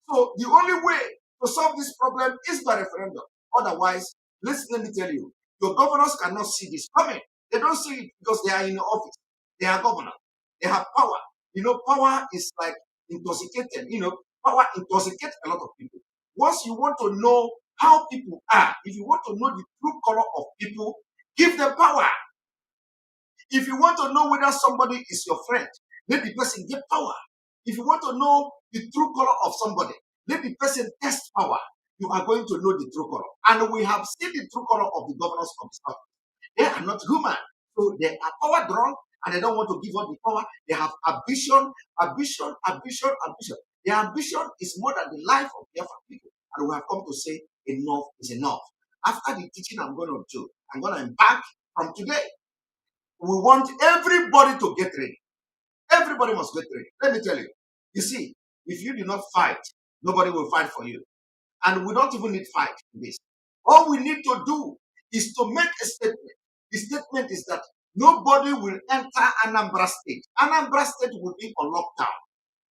So the only way to solve this problem is by referendum. Otherwise, let me tell you, your governors cannot see this coming. They don't see it because they are in the office. They are governors. They have power. You know, power is like intoxicated. You know, power intoxicates a lot of people. Once you want to know how people are, if you want to know the true color of people, give them power. If you want to know whether somebody is your friend, let the person get power. If you want to know the true color of somebody, let the person test power. You are going to know the true color. And we have seen the true color of the governors of the South. They are not human. So they are power drunk and they don't want to give up the power. They have ambition. Their ambition is more than the life of Biafra people. And we have come to say enough is enough. After the teaching I'm going to do, I'm going to embark from today. We want everybody to get ready. Everybody must get ready. Let me tell you. You see, if you do not fight, nobody will fight for you. And we don't even need fight in this. All we need to do is to make a statement. The statement is that nobody will enter Anambra State. Anambra State will be on lockdown.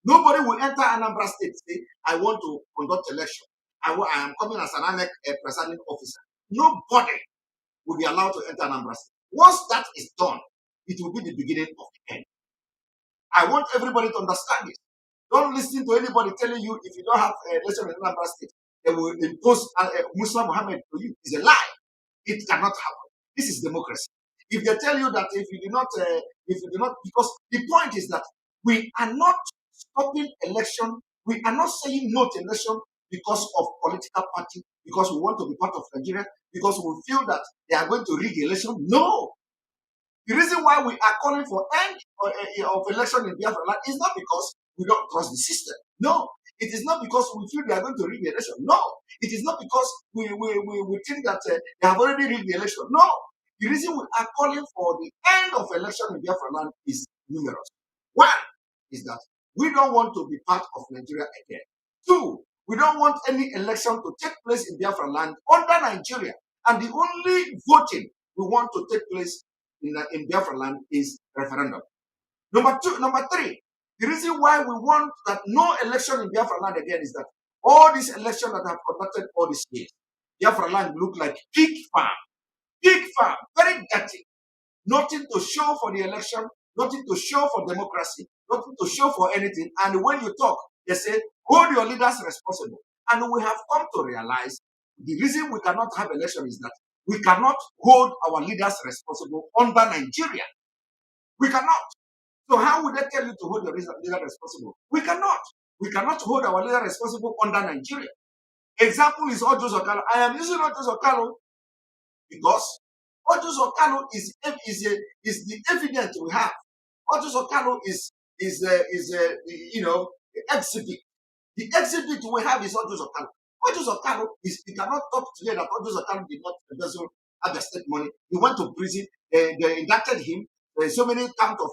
Nobody will enter Anambra State and say, I want to conduct election. I am coming as an ANEC presiding officer. Nobody will be allowed to enter Anambra State. Once that is done, it will be the beginning of the end. I want everybody to understand this. Don't listen to anybody telling you if you don't have election in Anambra State, they will impose Musa Muhammad to you. It's a lie. It cannot happen. This is democracy. If they tell you that if you do not, because the point is that we are not stopping election. We are not saying no to election because of political party, because we want to be part of Nigeria, because we feel that they are going to rig the election. No. The reason why we are calling for end of election in Biafra land is not because we don't trust the system. No. It is not because we feel they are going to rig the election. No. It is not because we think that they have already rigged the election. No. The reason we are calling for the end of election in Biafra land is numerous. One is that we don't want to be part of Nigeria again. Two, we don't want any election to take place in Biafra land under Nigeria. And the only voting we want to take place in Biafra land is referendum. Number three, the reason why we want that no election in Biafra land again is that all these elections that have conducted all these years, Biafra land look like pig farm, very dirty. Nothing to show for the election, nothing to show for democracy, nothing to show for anything. And when you talk, they say, hold your leaders responsible. And we have come to realize the reason we cannot have election is that we cannot hold our leaders responsible under Nigeria. We cannot. So how would they tell you to hold your leader responsible? We cannot. We cannot hold our leader responsible under Nigeria. Example is Ojo Zokalo. I am using Ojo Zokalo because Ojo Zokalo is the evidence we have. Ojo Zokalo is the exhibit. The exhibit we have is Ojo Zokalo. Ojo Zokalo is, you cannot talk today that Ojo Zokalo did not embezzle other state money. He went to prison. They indicted him. So many count of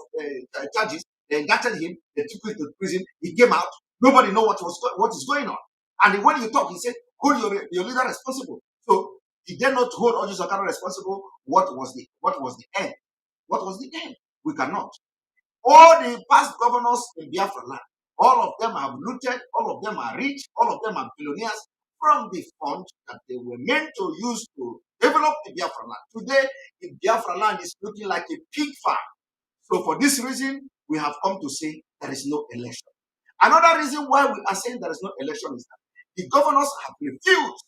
charges. They indicted him. They took him to prison. He came out. Nobody know what is going on. And when you talk, he said, hold your leader responsible. So he did not hold Ojo Zokalo responsible. What was the end? What was the end? We cannot. All the past governors in Biafra land, all of them have looted, all of them are rich, all of them are billionaires from the funds that they were meant to use to develop the Biafra land. Today, the Biafra land is looking like a pig farm. So for this reason, we have come to say there is no election. Another reason why we are saying there is no election is that the governors have refused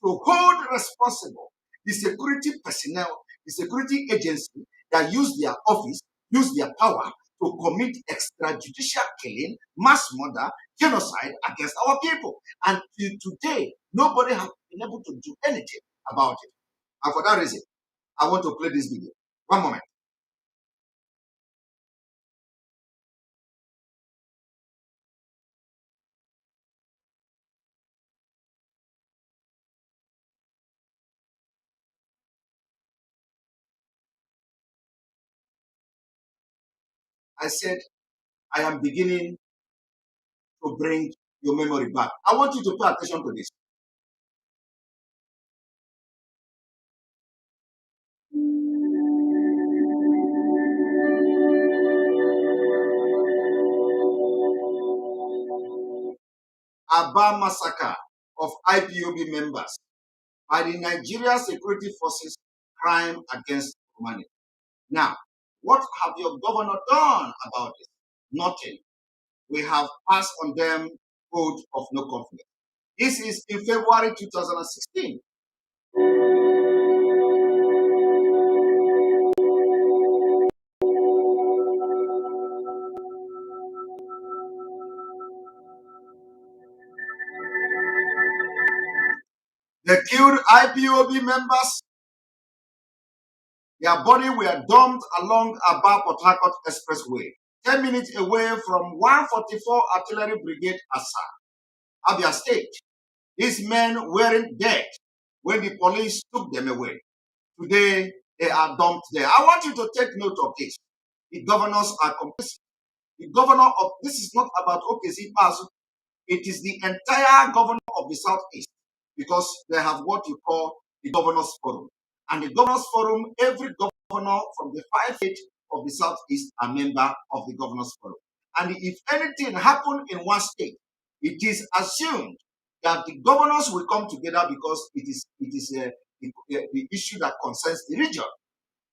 to hold responsible the security personnel, the security agency that use their office, use their power to commit extrajudicial killing, mass murder, genocide against our people. And till today, nobody has been able to do anything about it. And for that reason, I want to play this video. One moment. I said, I am beginning to bring your memory back. I want you to pay attention to this. Aba massacre of IPOB members by the Nigeria Security Forces, crime against humanity. Now, what have your governor done about it? Nothing. We have passed on them code of no conflict. This is in February 2016. They killed IPOB members. Their body were dumped along Aba Port Harcourt Expressway, 10 minutes away from 144 Artillery Brigade Asa, Abia State. These men weren't dead when the police took them away. Today, they are dumped there. I want you to take note of this. The governors are complicit. The governor of, this is not about OKC Pasu. It is the entire governor of the Southeast, because they have what you call the Governors Forum. And the Governors Forum, every governor from the 5 states of the Southeast are member of the Governors Forum. And if anything happens in one state, it is assumed that the governors will come together because it is the issue that concerns the region.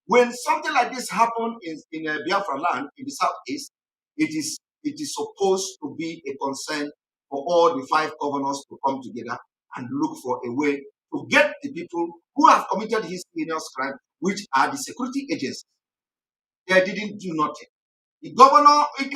When something like this happens in Biafra land in the Southeast, it is supposed to be a concern for all the 5 governors to come together and look for a way to get the people who have committed his heinous crime, which are the security agencies. They didn't do nothing. The governor, did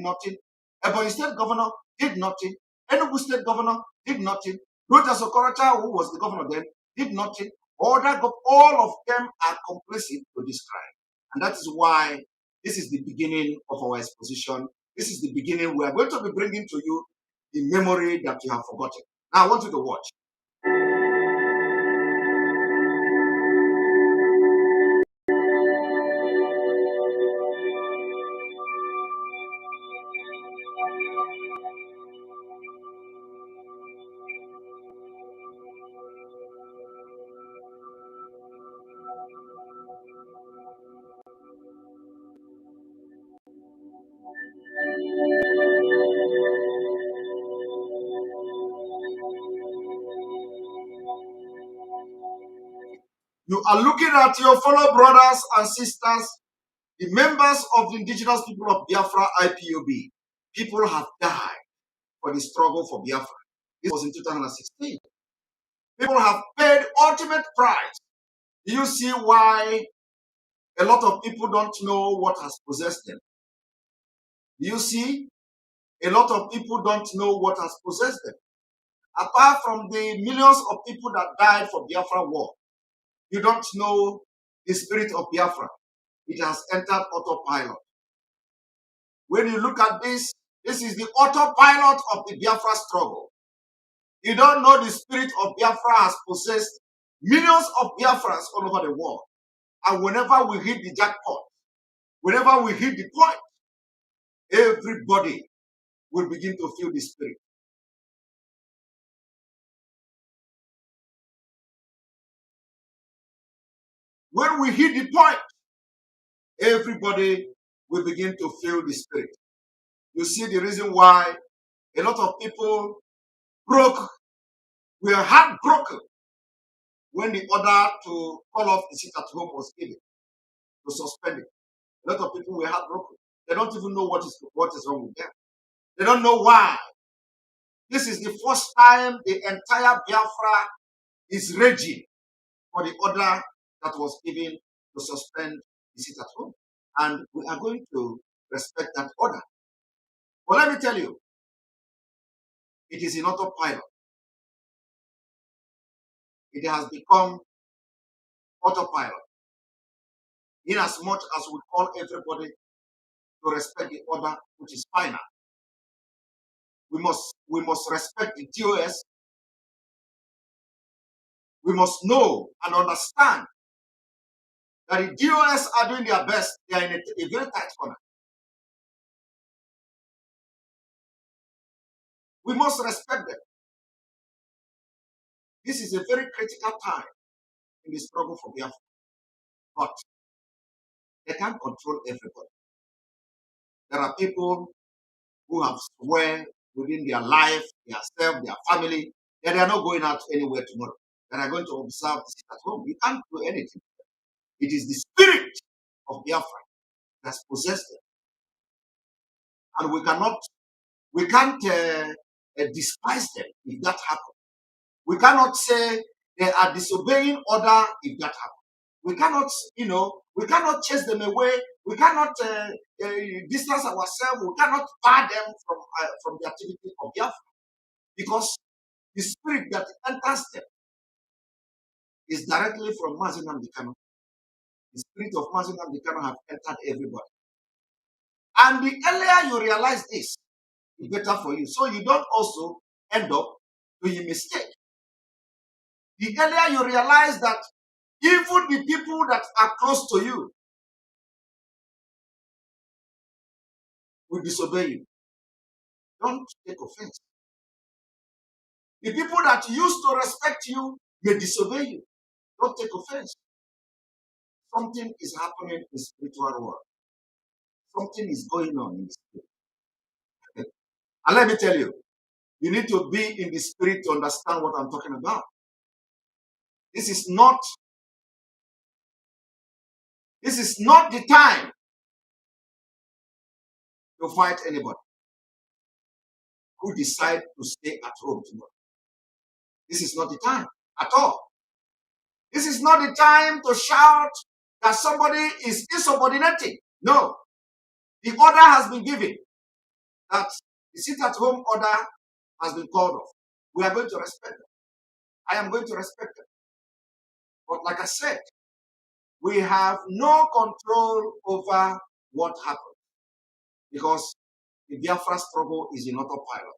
nothing. Ebonyi State governor did nothing. Enugu State governor did nothing. Roger Sokoracha, who was the governor then, did nothing. All of them are complicit to this crime. And that is why this is the beginning of our exposition. This is the beginning. We are going to be bringing to you the memory that you have forgotten. Now, I want you to watch. You are looking at your fellow brothers and sisters, the members of the indigenous people of Biafra IPOB. People have died for the struggle for Biafra. This was in 2016. People have paid ultimate price. Do you see why a lot of people don't know what has possessed them? Do you see? A lot of people don't know what has possessed them. Apart from the millions of people that died for Biafra war, you don't know the spirit of Biafra. It has entered autopilot. When you look at this, this is the autopilot of the Biafra struggle. You don't know the spirit of Biafra has possessed millions of Biafrans all over the world. And whenever we hit the jackpot, whenever we hit the point, everybody will begin to feel the spirit. When we hit the point, everybody will begin to feel the spirit. You see the reason why a lot of people were heartbroken when the order to call off the sit at home was given, to suspend it. A lot of people were heartbroken. They don't even know what is wrong with them. They don't know why. This is the first time the entire Biafra is raging for the order that was given to suspend the sit at home. And we are going to respect that order. But let me tell you, it is in autopilot. It has become autopilot. In as much as we call everybody to respect the order, which is final. We must respect the DOS. We must know and understand that the DOS are doing their best. They are in a very tight corner. We must respect them. This is a very critical time in the struggle for Biafra. But they can't control everybody. There are people who have sworn within their life, their self, their family, that they are not going out anywhere tomorrow. That are going to observe the sit at home. You can't do anything. It is the spirit of Biafra that's possessed them. And we can't despise them if that happens. We cannot say they are disobeying order if that happens. We cannot, we cannot chase them away. We cannot distance ourselves. We cannot bar them from the activity of Biafra, because the spirit that enters them is directly from nnamdi. The spirit of nnamdi have entered everybody. And the earlier you realize this, the better for you. So you don't also end up doing a mistake. The earlier you realize that even the people that are close to you will disobey you, don't take offense. The people that used to respect you may disobey you. Don't take offense. Something is happening in the spiritual world. Something is going on in the spirit. And let me tell you, you need to be in the spirit to understand what I'm talking about. This is not the time to fight anybody who decide to stay at home tomorrow. This is not the time at all. This is not the time to shout that somebody is insubordinating. No. The order has been given that the sit-at-home order has been called off. We are going to respect them. I am going to respect them. But like I said, we have no control over what happens, because the Biafra struggle is in autopilot.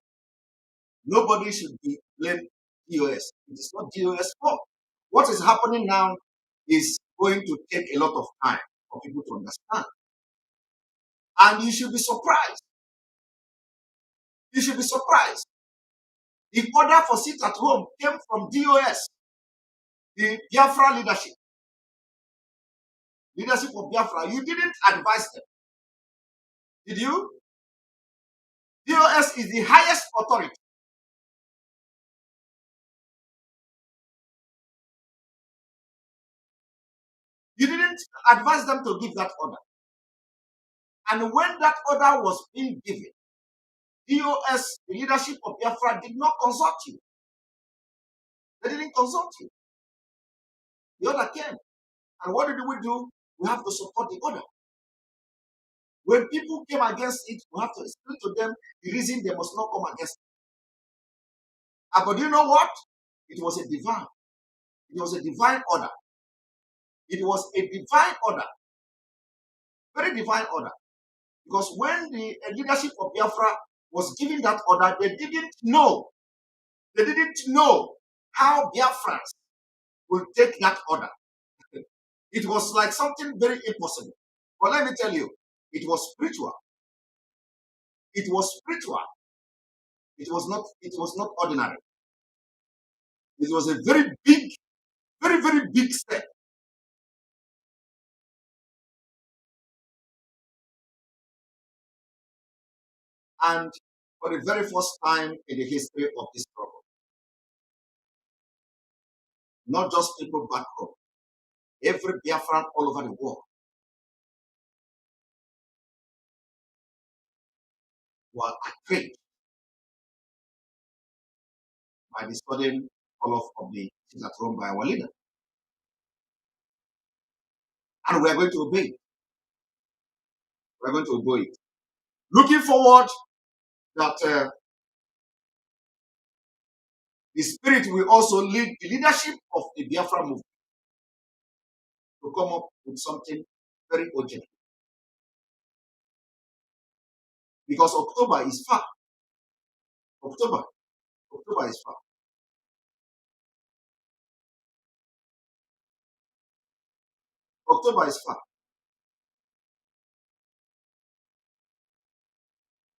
Nobody should be blamed DOS. It is not DOS fault. What is happening now is going to take a lot of time for people to understand. And you should be surprised. You should be surprised. The order for sit at home came from DOS, the Biafra leadership. Leadership of Biafra. You didn't advise them. Did you? DOS is the highest authority. didn't advise them to give that order. And when that order was being given, DOS, the leadership of Biafra, did not consult you. They didn't consult you. The order came. And what did we do? We have to support the order. When people came against it, we have to explain to them the reason they must not come against it. But you know what? It was a divine. It was a divine order. It was a divine order. Very divine order. Because when the leadership of Biafra was giving that order, they didn't know. They didn't know how Biafrans will take that order. It was like something very impossible. But let me tell you, it was spiritual. It was spiritual. It was not ordinary. It was a very big, very, very big step. And for the very first time in the history of this struggle, not just people back home, every Biafran all over the world were outraged by the sudden call-off of the sit at home by our leader. And we are going to obey it. We are going to obey it. Looking forward that the Spirit will also lead the leadership of the Biafra movement to come up with something very urgent. Because October is far. October is far. October is far.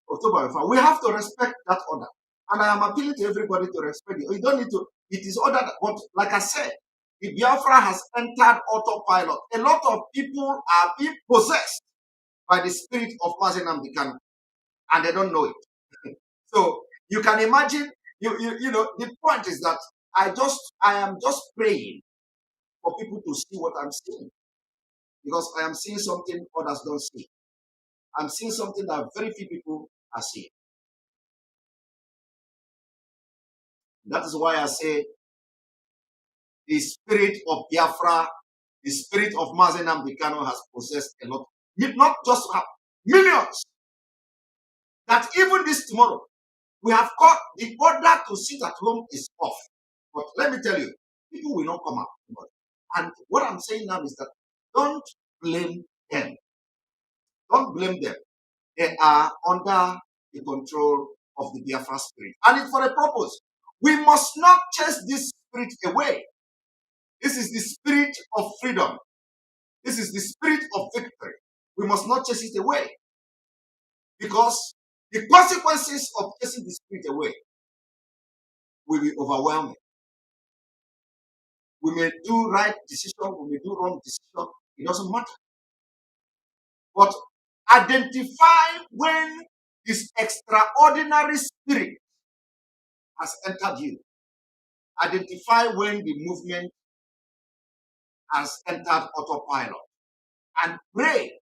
October is far. We have to respect that order. And I am appealing to everybody to respect it. You don't need to, it is ordered, but like I said, the Biafra has entered autopilot. A lot of people are being possessed by the spirit of nnamdi kanu, and they don't know it. So you can imagine, you know, the point is that I am just praying for people to see what I'm seeing. Because I am seeing something others don't see. I'm seeing something that very few people are seeing. That is why I say the spirit of Biafra, the spirit of nnamdi kanu has possessed a lot, not just millions. That even this tomorrow, we have caught the order to sit at home is off. But let me tell you, people will not come out. And what I'm saying now is that don't blame them. Don't blame them. They are under the control of the Biafra spirit. And it's for a purpose. We must not chase this spirit away. This is the spirit of freedom. This is the spirit of victory. We must not chase it away. Because the consequences of chasing the spirit away will be overwhelming. We may do right decision, we may do wrong decision. It doesn't matter. But identify when this extraordinary spirit has entered you. Identify when the movement has entered autopilot. And pray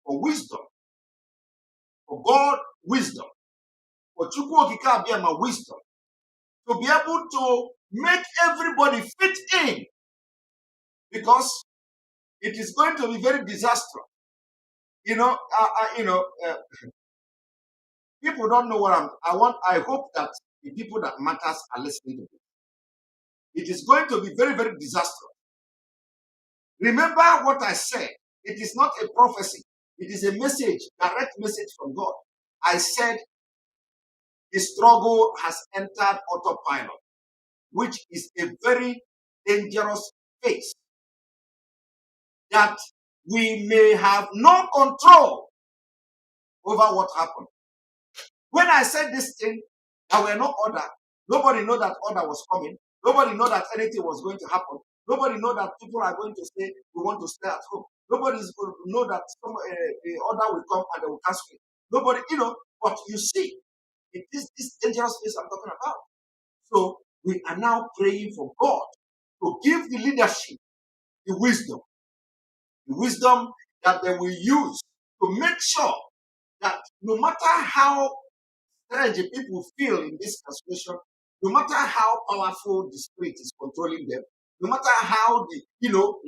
for wisdom, for God wisdom, for Chukwu Okike Abiama wisdom, to be able to make everybody fit in. Because it is going to be very disastrous. People don't know what I hope that the people that matters are listening to this. It is going to be very, very disastrous. Remember what I said. It is not a prophecy. It is a message, direct message from God. I said the struggle has entered autopilot, which is a very dangerous phase that we may have no control over what happened. When I said this thing, there were no order. Nobody knew that order was coming. Nobody knew that anything was going to happen. Nobody knew that people are going to say, we want to stay at home. Nobody is going to know that the order will come and they will cancel it. Nobody, but you see, it is this dangerous phase I'm talking about. So we are now praying for God to give the leadership the wisdom, The wisdom that they will use to make sure that no matter how strange people feel in this situation, no matter how powerful the spirit is controlling them, no matter how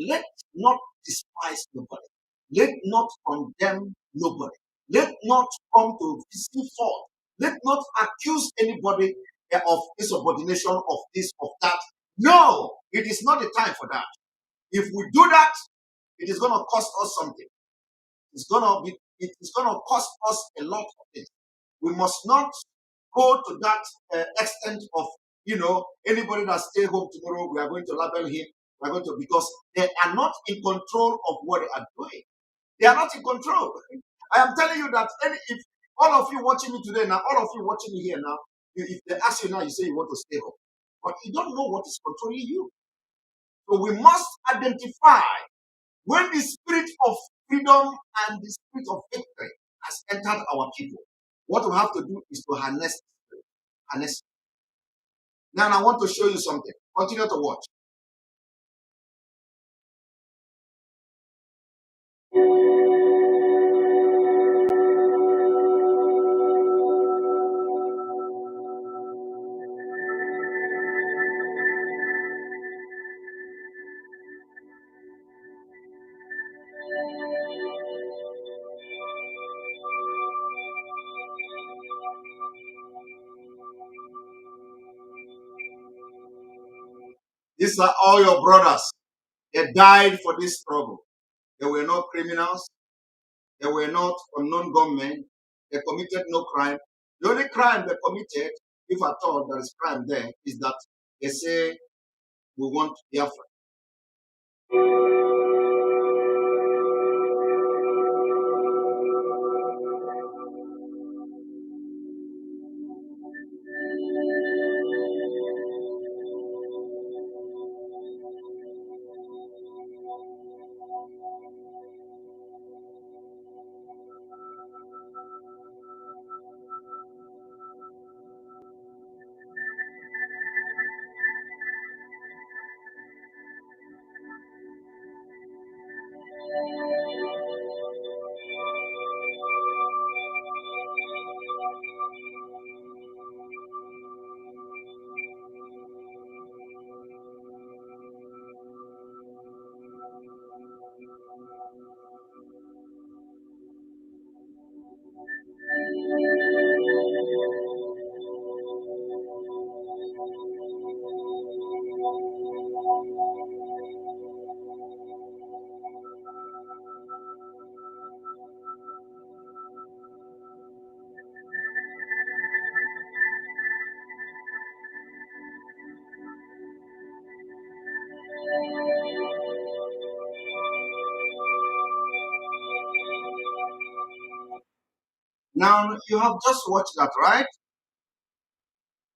let not despise nobody. Let not condemn nobody. Let not come to physical fault. Let not accuse anybody of insubordination, of this, of that. No, it is not the time for that. If we do that, it is going to cost us something. It is going to cost us a lot of things. We must not go to that extent of, anybody that stay home tomorrow, we are going to label him. We are going to, because they are not in control of what they are doing. They are not in control. I am telling you that if all of you watching me today now, all of you watching me here now, if they ask you now, you say you want to stay home. But you don't know what is controlling you. So we must identify when the spirit of freedom and the spirit of victory has entered our people. What we have to do is to harness the spirit. Harness. Now I want to show you something. Continue to watch. These are all your brothers. They died for this struggle. They were not criminals. They were not unknown gunmen. They committed no crime. The only crime they committed, if at all there is crime there, is that they say, we want Biafra. Now, you have just watched that, right?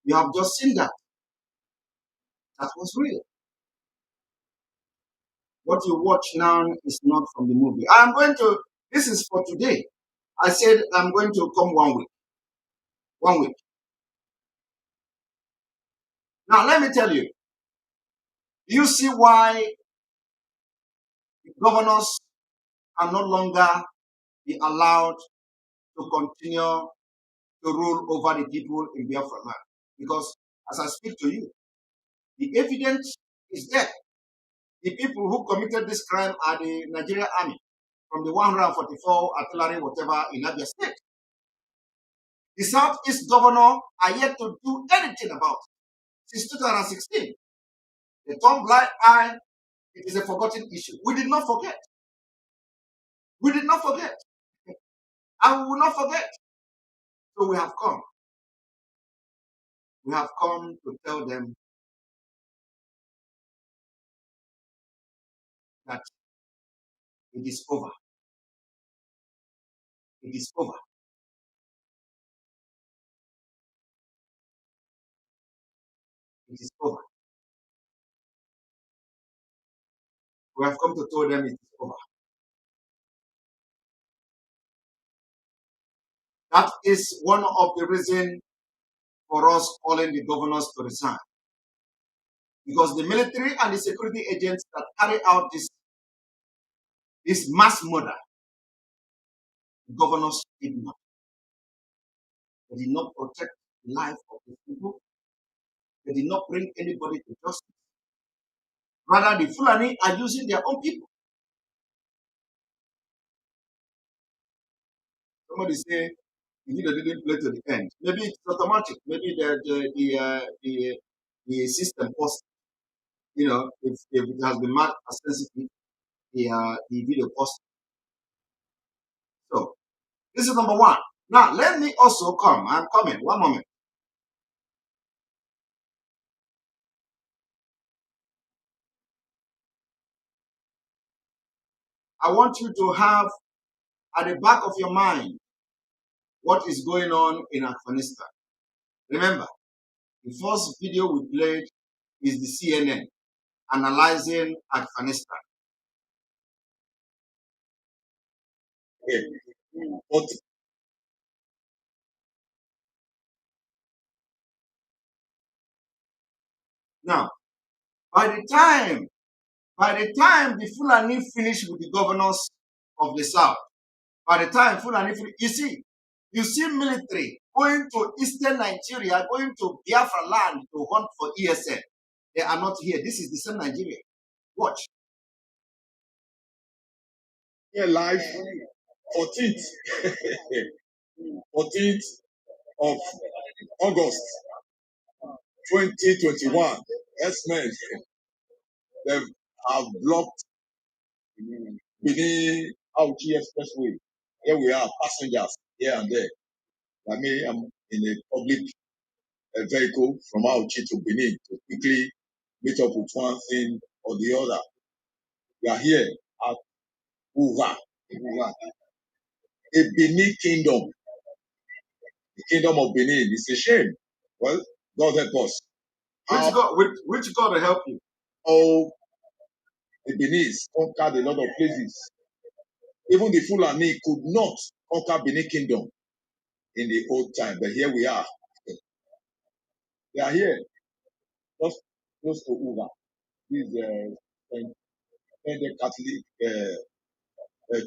You have just seen that. That was real. What you watch now is not from the movie. This is for today. I said I'm going to come 1 week. 1 week. Now, let me tell you. Do you see why the governors are no longer be allowed to continue to rule over the people in Biafra land? Because as I speak to you, the evidence is there. The people who committed this crime are the Nigerian army from the 144 artillery, whatever, in Abia State. The Southeast governor are yet to do anything about it. Since 2016, the turn blind eye, it is a forgotten issue. We did not forget. We did not forget. And we will not forget. So we have come. We have come to tell them that it is over. It is over. It is over. We have come to tell them it is over. That is one of the reasons for us calling the governors to resign. Because the military and the security agents that carry out this this mass murder, the governors did not. They did not protect the life of the people. They did not bring anybody to justice. Rather, the Fulani are using their own people. Somebody say, the video didn't play to the end. Maybe it's automatic. Maybe the system post, if it has been marked as sensitive, the video post. So this is number one. Now let me also come. I'm coming. One moment. I want you to have at the back of your mind what is going on in Afghanistan. Remember, the first video we played is the CNN analyzing Afghanistan. Now, by the time the Fulani finish with the governors of the South, by the time Fulani finish, you see military going to Eastern Nigeria, going to Biafra land to hunt for ESN. They are not here. This is the same Nigeria. Watch. Here live 14th 14th of August 2021. X-Men, they have blocked Benin Auchi Expressway. Here we are, passengers here and there. Like me, I'm in a public vehicle from Auchi to Benin to quickly meet up with one thing or the other. We are here at Uva, a Benin kingdom. The kingdom of Benin. It's a shame. Well, God help us. Which God will help you? Oh, the Benin conquered a lot of places. Even the Fulani could not conquer Benin kingdom in the old time, but here we are. They are here, just close to Uva. This is the Catholic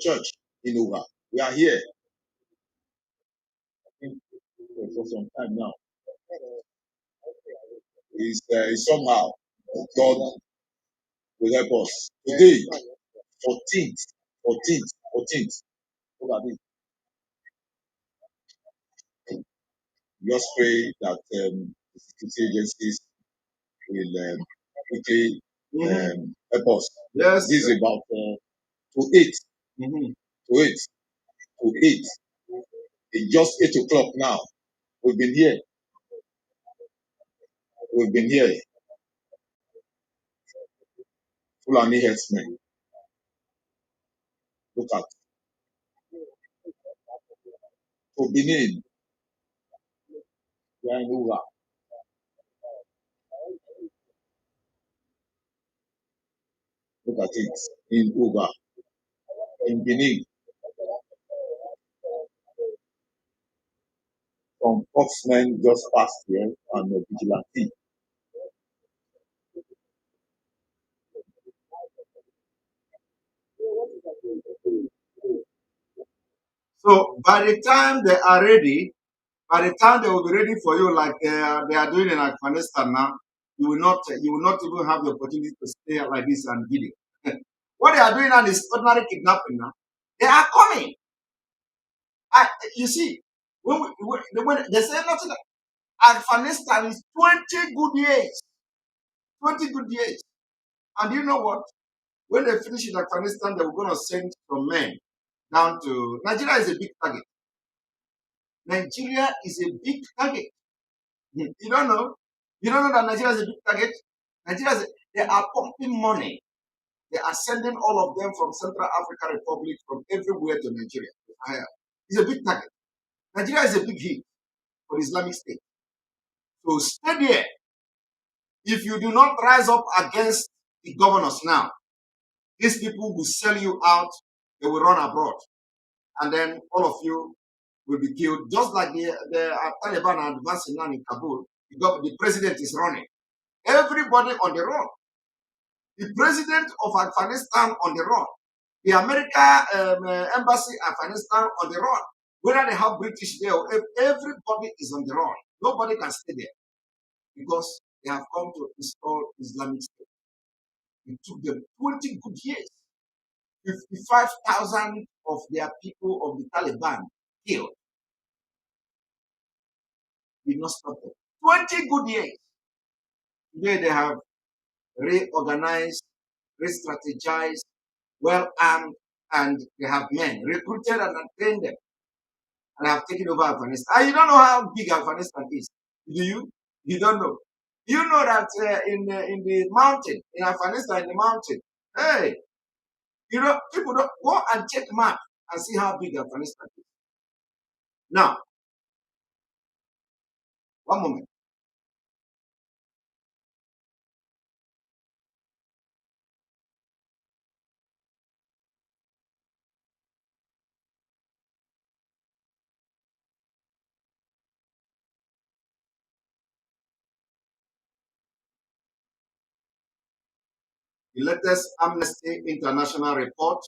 church in Uva. We are here. I think for some time now. Is somehow God will help us. Today, 14th. Look at it. Just pray that the security agencies will quickly help us. Yes. This is about to 8. To 8. To 8. It's just 8 o'clock now. We've been here. Fulani herdsmen. Look at. To Benin. We are in Uga. Look at it. In Uga. In Benin. Some foxmen just passed here and a vigilante. So by the time they are ready, by the time they will be ready for you, like they are doing in Afghanistan now, you will not even have the opportunity to stay like this and video. What they are doing now is ordinary kidnapping now. They are coming. You see, when they say nothing, Afghanistan is 20 good years. 20 good years. And you know what? When they finish in Afghanistan, they were going to send some men down to Nigeria is a big target. Nigeria is a big target. You don't know? You don't know that Nigeria is a big target? They are pumping money. They are sending all of them from Central African Republic, from everywhere to Nigeria. It's a big target. Nigeria is a big hit for the Islamic State. So stay there. If you do not rise up against the governors now, these people will sell you out. They will run abroad. And then all of you will be killed. Just like the Taliban are advancing now in Kabul, the president is running. Everybody on the run. The president of Afghanistan on the run. The America embassy in Afghanistan on the run. Whether they have British there, or if everybody is on the run. Nobody can stay there because they have come to install Islamic State. It took them 20 good years. 55,000 of their people of the Taliban killed. Did not stop them. 20 good years. Today they have reorganized, re-strategized, well armed, and they have men recruited and trained them, and have taken over Afghanistan. And you don't know how big Afghanistan is, do you? You don't know. You know that in the mountain, in Afghanistan, in the mountain, hey, you know, people don't go and check map and see how big Afghanistan is. Now, one moment. The latest Amnesty International report,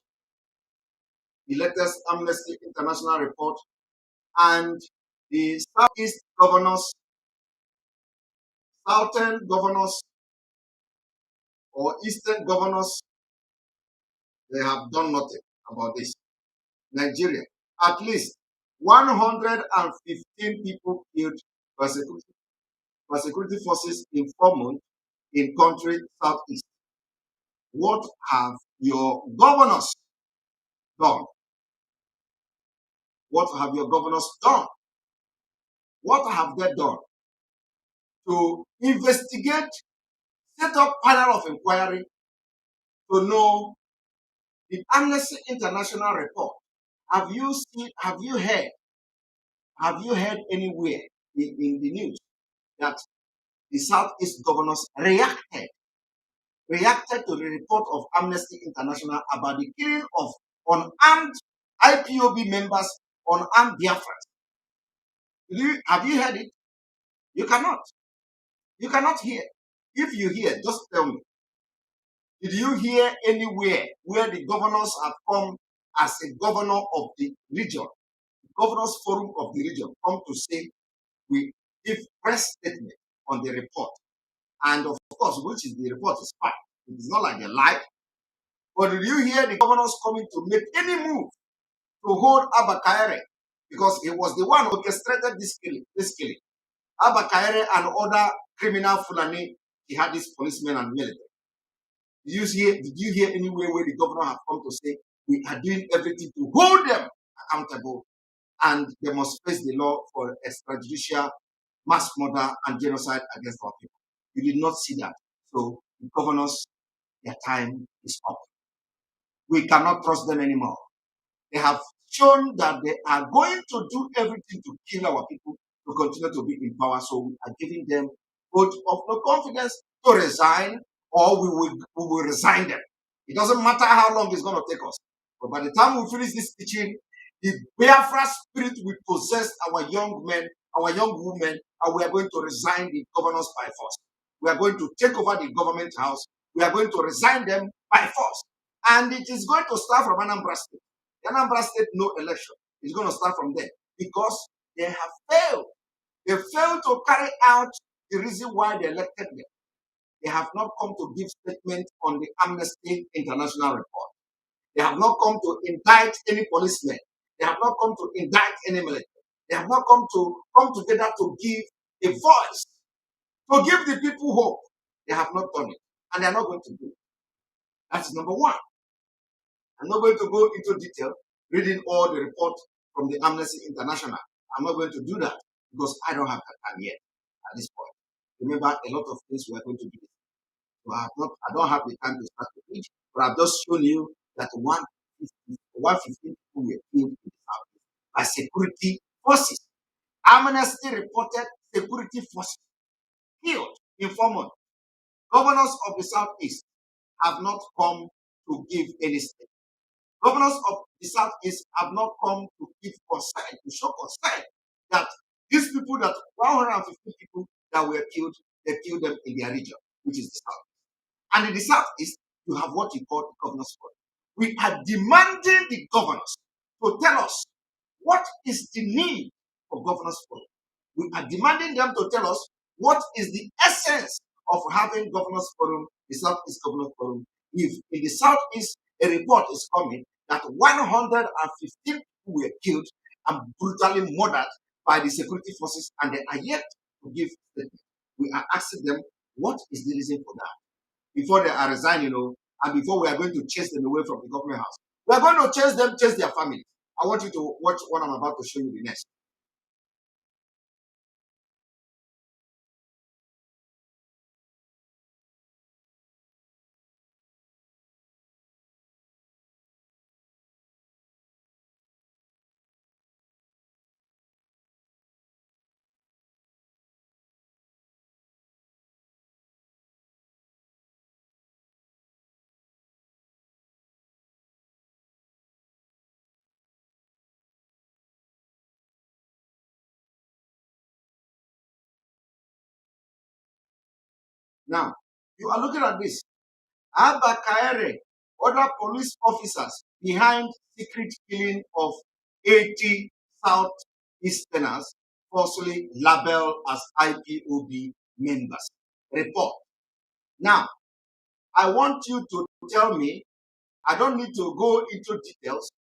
and the Southeast governors, Southern governors, or Eastern governors, they have done nothing about this. Nigeria, at least 115 people killed by security forces in 4 months in country Southeast. What have your governors done? What have your governors done? What have they done to investigate, set up panel of inquiry to know the Amnesty International report? Have you heard anywhere in the news that the Southeast governors reacted to the report of Amnesty International about the killing of unarmed IPOB members, unarmed Biafrans? Have you heard it? You cannot. You cannot hear. If you hear, just tell me. Did you hear anywhere where the governors have come as a governor of the region, the governors forum of the region, come to say we give press statement on the report? And of course, which is the report is fine. It is not like a lie. But did you hear the governors coming to make any move to hold Abba Kaere? Because he was the one who orchestrated this killing. Abba Kaere and other criminal Fulani, he had these policemen and military. Did you hear anywhere where the governor have come to say we are doing everything to hold them accountable and they must face the law for extrajudicial mass murder and genocide against our people? You did not see that. So the governors, their time is up. We cannot trust them anymore. They have shown that they are going to do everything to kill our people, to continue to be in power. So we are giving them vote of no confidence to resign, or we will resign them. It doesn't matter how long it's going to take us. But by the time we finish this teaching, the Biafra spirit will possess our young men, our young women, and we are going to resign the governors by force. We are going to take over the government house. We are going to resign them by force. And it is going to start from Anambra State. The Anambra State, no election. It's going to start from there because they have failed. They failed to carry out the reason why they elected them. They have not come to give statement on the Amnesty International report. They have not come to indict any policemen. They have not come to indict any military. They have not come together to give a voice, to give the people hope. They have not done it. And they are not going to do it. That's number one. I'm not going to go into detail reading all the reports from the Amnesty International. I'm not going to do that because I don't have that time yet at this point. Remember, a lot of things we are going to do. So I don't have the time to start to read, but I've just shown you that 115 people were killed in the South by security forces. Amnesty reported security forces killed in 4 months. Governors of the Southeast have not come to give any statement. Governors of the Southeast have not come to give concern, to show concern that these people, that 150 people that were killed, they killed them in their region, which is the South. And in the Southeast, you have what you call the Governor's Forum. We are demanding the governors to tell us what is the need of governors forum. We are demanding them to tell us what is the essence of having governors forum, the Southeast Governors Forum. If in the Southeast a report is coming that 115 people were killed and brutally murdered by the security forces, and they are yet to give statement. We are asking them, what is the reason for that? Before they are resigning, and before we are going to chase them away from the government house. We are going to chase them, chase their families. I want you to watch what I'm about to show you the next. Now, you are looking at this. Abba Kaere, other police officers behind secret killing of 80 Southeasterners falsely labeled as IPOB members. Report. Now, I want you to tell me, I don't need to go into details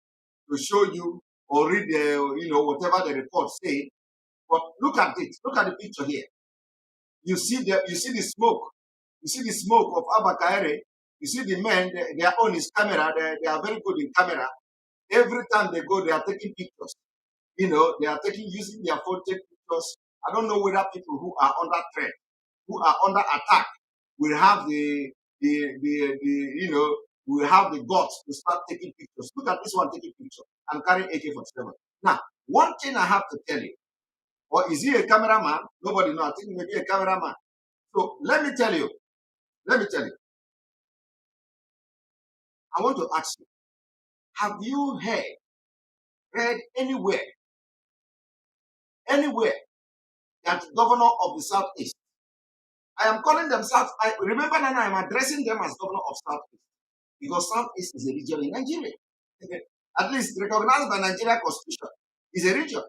to show you or read whatever the report say, but look at it. Look at the picture here. You see the smoke. You see the smoke of Abba Kaere. You see the men, their own is camera. They are very good in camera. Every time they go, they are taking pictures. They are using their phone to take pictures. I don't know whether people who are under threat, who are under attack, will have will have the guts to start taking pictures. Look at this one taking picture and carrying AK-47. Now, one thing I have to tell you, or is he a cameraman? Nobody knows. I think maybe a cameraman. So let me tell you. I want to ask you, have you read anywhere that the governor of the Southeast, I am calling them South, remember now I am addressing them as governor of Southeast, because Southeast is a region in Nigeria. At least recognized by Nigeria Constitution, is a region.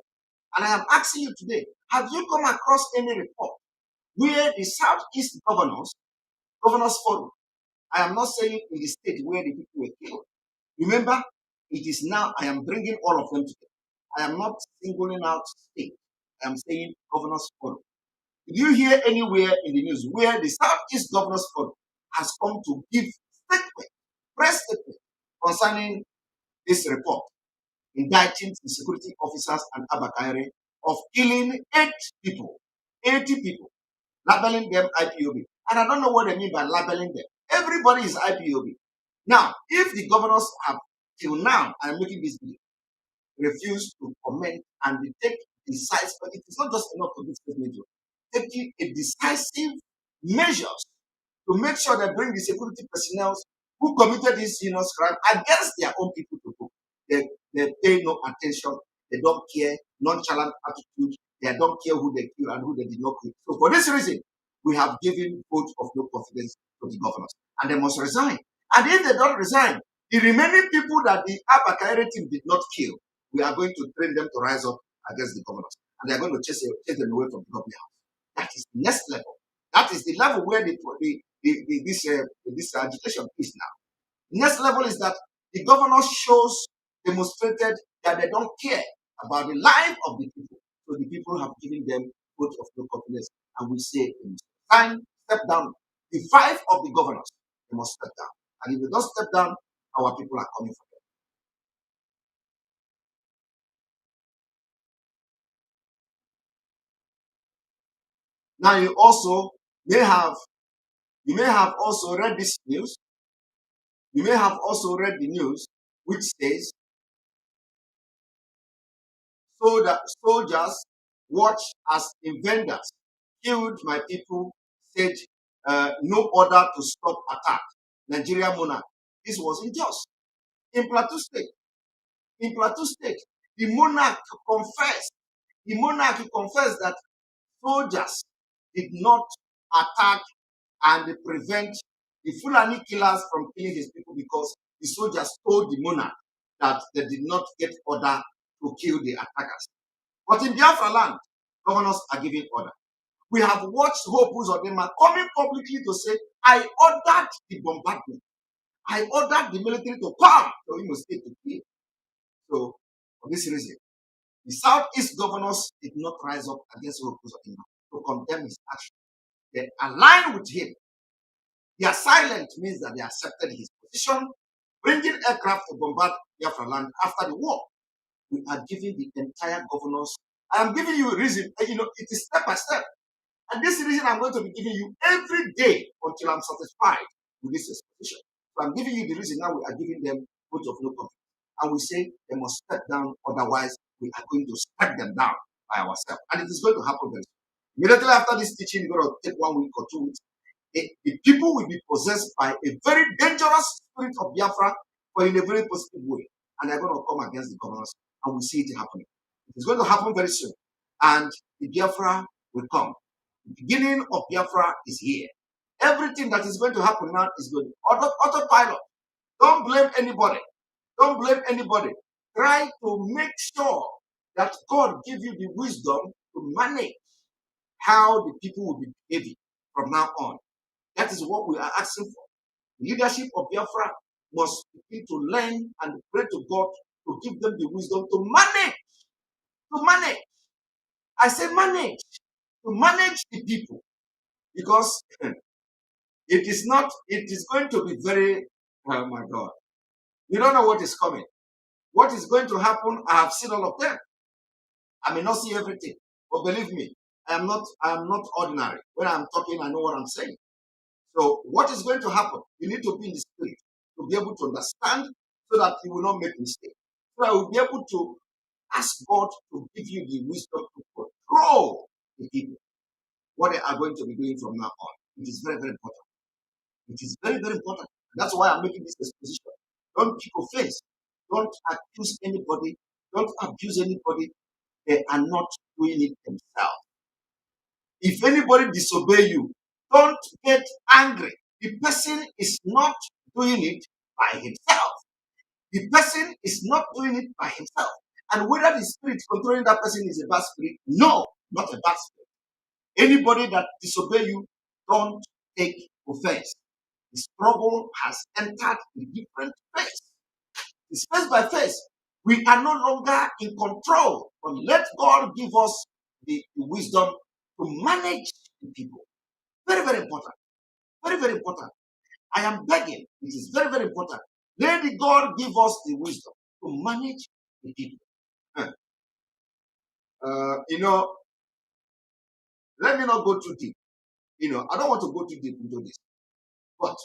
And I am asking you today, have you come across any report where the Southeast governors forum, I am not saying in the state where the people were killed. Remember, it is now I am bringing all of them together. I am not singling out state. I am saying governors forum. Did you hear anywhere in the news where the Southeast Governors Forum has come to give statement, press statement concerning this report, indicting the security officers and Abba Kaere of killing 80 people, labeling them IPOB. And I don't know what they mean by labeling them. Everybody is IPOB. Now, if the governors have, till now, I'm making this video, refused to comment and they take decisive, but it is not just enough to give statement, taking a decisive measures to make sure they bring the security personnel who committed this heinous crime against their own people to go. They pay no attention. They don't care. Nonchalant attitude. They don't care who they kill and who they did not kill. So for this reason, we have given vote of no confidence to the governors. And they must resign. And if they don't resign, the remaining people that the Abba Kaere team did not kill, we are going to train them to rise up against the governors. And they are going to chase them away from the government house. That is the next level. That is the level where this agitation is now. Next level is that the governor demonstrated that they don't care about the life of the people. So the people have given them vote of no confidence. And we say, time, step down. The 5 of the governors, they must step down. And if they don't step down, our people are coming for them. Now you may have also read this news. You may have also read the news which says, so that soldiers watch as invaders killed my people, said no order to stop attack. Nigeria monarch. This was unjust. In Plateau State, the monarch confessed that soldiers did not attack and prevent the Fulani killers from killing his people because the soldiers told the monarch that they did not get order to kill the attackers. But in Biafra land, governors are giving order. We have watched Hope Uzodinma coming publicly to say, I ordered the bombardment. I ordered the military to come to Imo State to kill. So, for this reason, the Southeast governors did not rise up against Hope Uzodinma to condemn his action. They aligned with him. Their silence means that they accepted his position, bringing aircraft to bombard Biafra land after the war. We are giving the entire governors. I am giving you a reason. It is step by step. And this reason I'm going to be giving you every day until I'm satisfied with this exposition. So I'm giving you the reason now we are giving them vote of no confidence. And we say they must step down, otherwise we are going to step them down by ourselves. And it is going to happen very soon. Immediately after this teaching, it's going to take 1 week or 2 weeks. The people will be possessed by a very dangerous spirit of Biafra, but in a very positive way. And they're going to come against the governors, and we see it happening. It is going to happen very soon. And the Biafra will come. The beginning of Biafra is here. Everything that is going to happen now is going to autopilot. Don't blame anybody. Don't blame anybody. Try to make sure that God give you the wisdom to manage how the people will be behaving from now on. That is what we are asking for. The leadership of Biafra must begin to learn and pray to God to give them the wisdom to manage. To manage. I say manage. To manage the people. Because it is going to be very, oh my God. You don't know what is coming. What is going to happen, I have seen all of them. I may not see everything, but believe me, I am not ordinary. When I'm talking, I know what I'm saying. So what is going to happen? You need to be in the spirit to be able to understand so that you will not make mistakes. So I will be able to ask God to give you the wisdom to control the people. What they are going to be doing from now on. It is very, very important. It is very, very important. That's why I'm making this exposition. Don't keep offense. Don't accuse anybody. Don't abuse anybody. They are not doing it themselves. If anybody disobey you, don't get angry. The person is not doing it by himself. The person is not doing it by himself. And whether the spirit controlling that person is a bad spirit, no, not a bad spirit. Anybody that disobey you, don't take offense. The struggle has entered a different phase. It's phase by phase. We are no longer in control, but let God give us the wisdom to manage the people. Very, very important. Very, very important. I am begging. It is very, very important. Let God give us the wisdom to manage the people. Let me not go too deep. I don't want to go too deep into this. But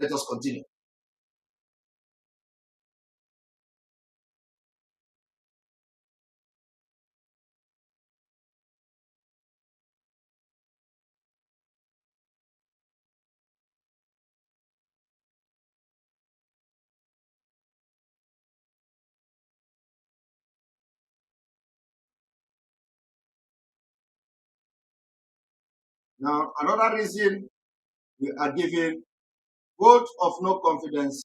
let us continue. Now, another reason we are giving vote of no confidence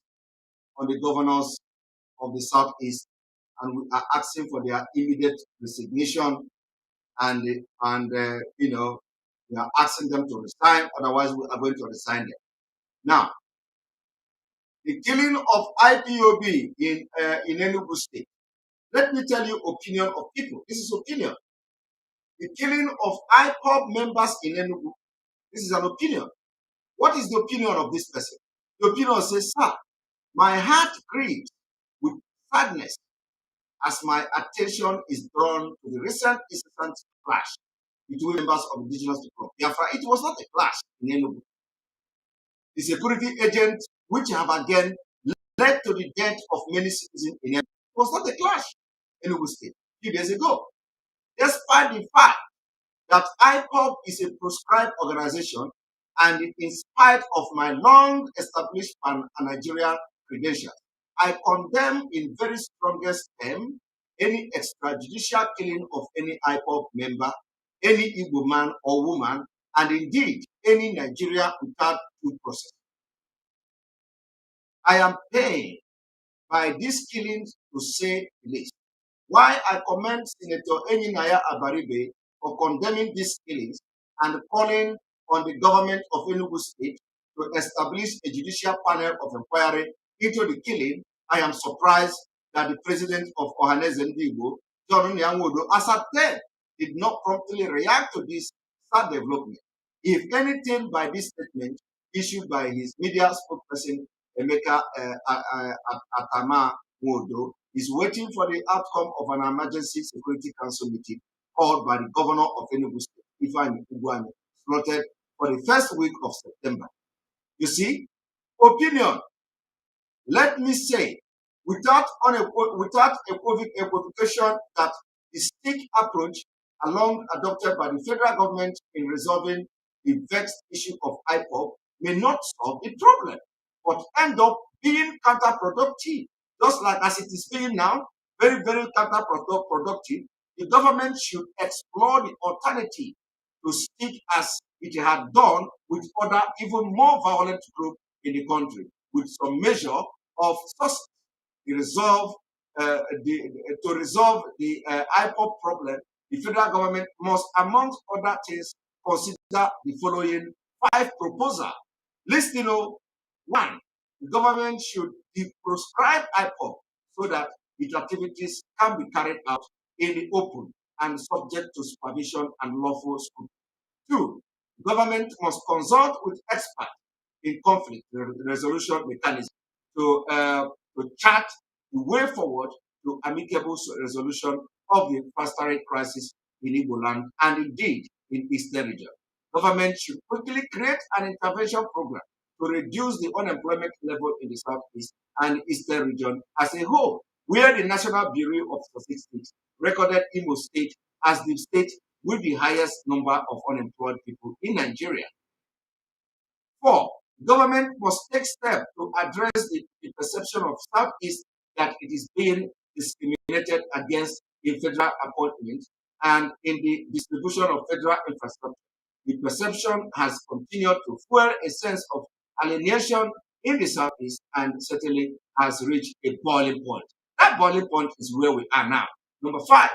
on the governors of the Southeast, and we are asking for their immediate resignation, and we are asking them to resign, otherwise we are going to resign them. Now, the killing of IPOB in Enugu State, let me tell you opinion of people. This is opinion. The killing of Ipob members in Enugu, this is an opinion. What is the opinion of this person? The opinion says, sir, my heart grieves with sadness as my attention is drawn to the recent incessant clash between members of indigenous people of Biafra. It was not a clash in Enugu. The security agents, which have again led to the death of many citizens in Enugu. It was not a clash in Enugu State a few days ago. Despite the fact that IPOB is a proscribed organization, and in spite of my long-established Pan-Nigeria credentials, I condemn in very strongest terms any extrajudicial killing of any IPOB member, any Igbo man or woman, and indeed any Nigeria without due process. I am pained by these killings, to say the least. Why I commend Senator Enyinaya Abaribe for condemning these killings and calling on the government of Enugu State to establish a judicial panel of inquiry into the killing, I am surprised that the president of Ohaneze Ndigbo, John Nyanwodo, as at then, did not promptly react to this sad development. If anything, by this statement issued by his media spokesperson, Emeka Atama Wodo, is waiting for the outcome of an emergency Security Council meeting called by the governor of Enugu State, Ifeanyi Ugwuanyi, slotted for the first week of September. You see, opinion, let me say, without equivocation, that the stick approach along adopted by the federal government in resolving the vexed issue of Ipob may not solve the problem, but end up being counterproductive, just like as it is being now, very, very counterproductive. The government should explore the alternative to stick as it had done with other even more violent groups in the country, with some measure of success to resolve the Ipob problem. The federal government must, amongst other things, consider the following 5 proposals. Listen, 1, the government should proscribe Ipob so that its activities can be carried out in the open and subject to supervision and lawful scrutiny. 2, the government must consult with experts in conflict resolution mechanism to chart the way forward to amicable resolution of the pastoral crisis in Igbo land and indeed in Eastern region. Government should quickly create an intervention program to reduce the unemployment level in the Southeast and Eastern region as a whole, where the National Bureau of Statistics recorded Imo State as the state with the highest number of unemployed people in Nigeria. 4, government must take steps to address the perception of Southeast that it is being discriminated against in federal appointments and in the distribution of federal infrastructure. The perception has continued to fuel a sense of alienation in the Southeast and certainly has reached a boiling point. That boiling point is where we are now. Number 5,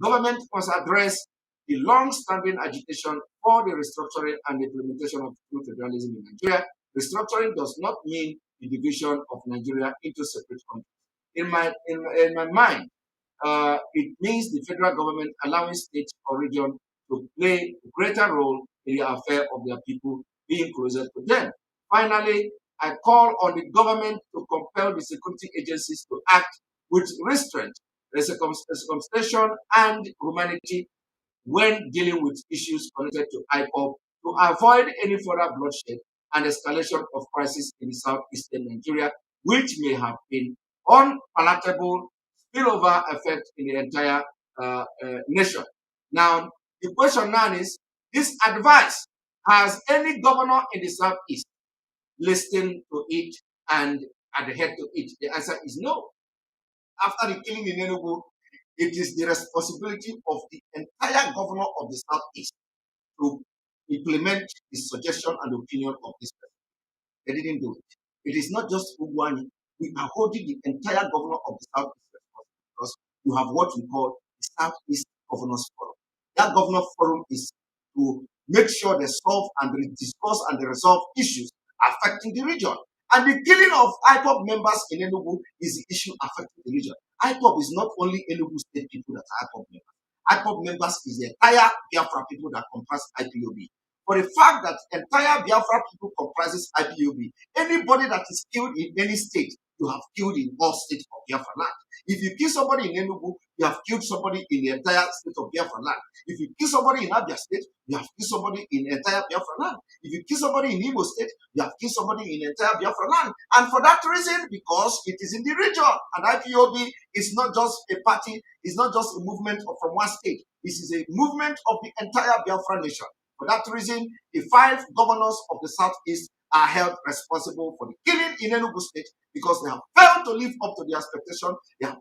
government must address the long-standing agitation for the restructuring and implementation of true federalism in Nigeria. Restructuring does not mean the division of Nigeria into separate countries. In my mind, it means the federal government allowing states or regions to play a greater role in the affair of their people, being closer to them. Finally, I call on the government to compel the security agencies to act with restraint, circumspection, and humanity when dealing with issues connected to Ipob to avoid any further bloodshed and escalation of crisis in the southeastern Nigeria, which may have been unpalatable spillover effect in the entire nation. Now, the question now is, this advice, has any governor in the Southeast listened to it and adhered to it? The answer is no. After the killing in Enugu, it is the responsibility of the entire governor of the Southeast to implement the suggestion and opinion of this person. They didn't do it. It is not just Ugwuanyi. We are holding the entire governor of the Southeast responsible because you have what we call the Southeast Governors Forum. That Governor Forum is to make sure they solve and discuss and resolve issues affecting the region. And the killing of Ipob members in Enugu is the issue affecting the region. Ipob is not only Enugu State people that are Ipob members. Ipob members is the entire Biafra people that comprise IPOB. For the fact that entire Biafra people comprises IPOB, anybody that is killed in any state, you have killed in all states of Biafra land. If you kill somebody in Enugu, you have killed somebody in the entire state of Biafra land. If you kill somebody in Abia State, you have killed somebody in the entire Biafra land. If you kill somebody in Imo State, you have killed somebody in the entire Biafra land. And for that reason, because it is in the region, and IPOB is not just a party, it's not just a movement from one state. This is a movement of the entire Biafra nation. For that reason, the 5 governors of the Southeast are held responsible for the killing in Enugu State because they have failed to live up to the expectation, they have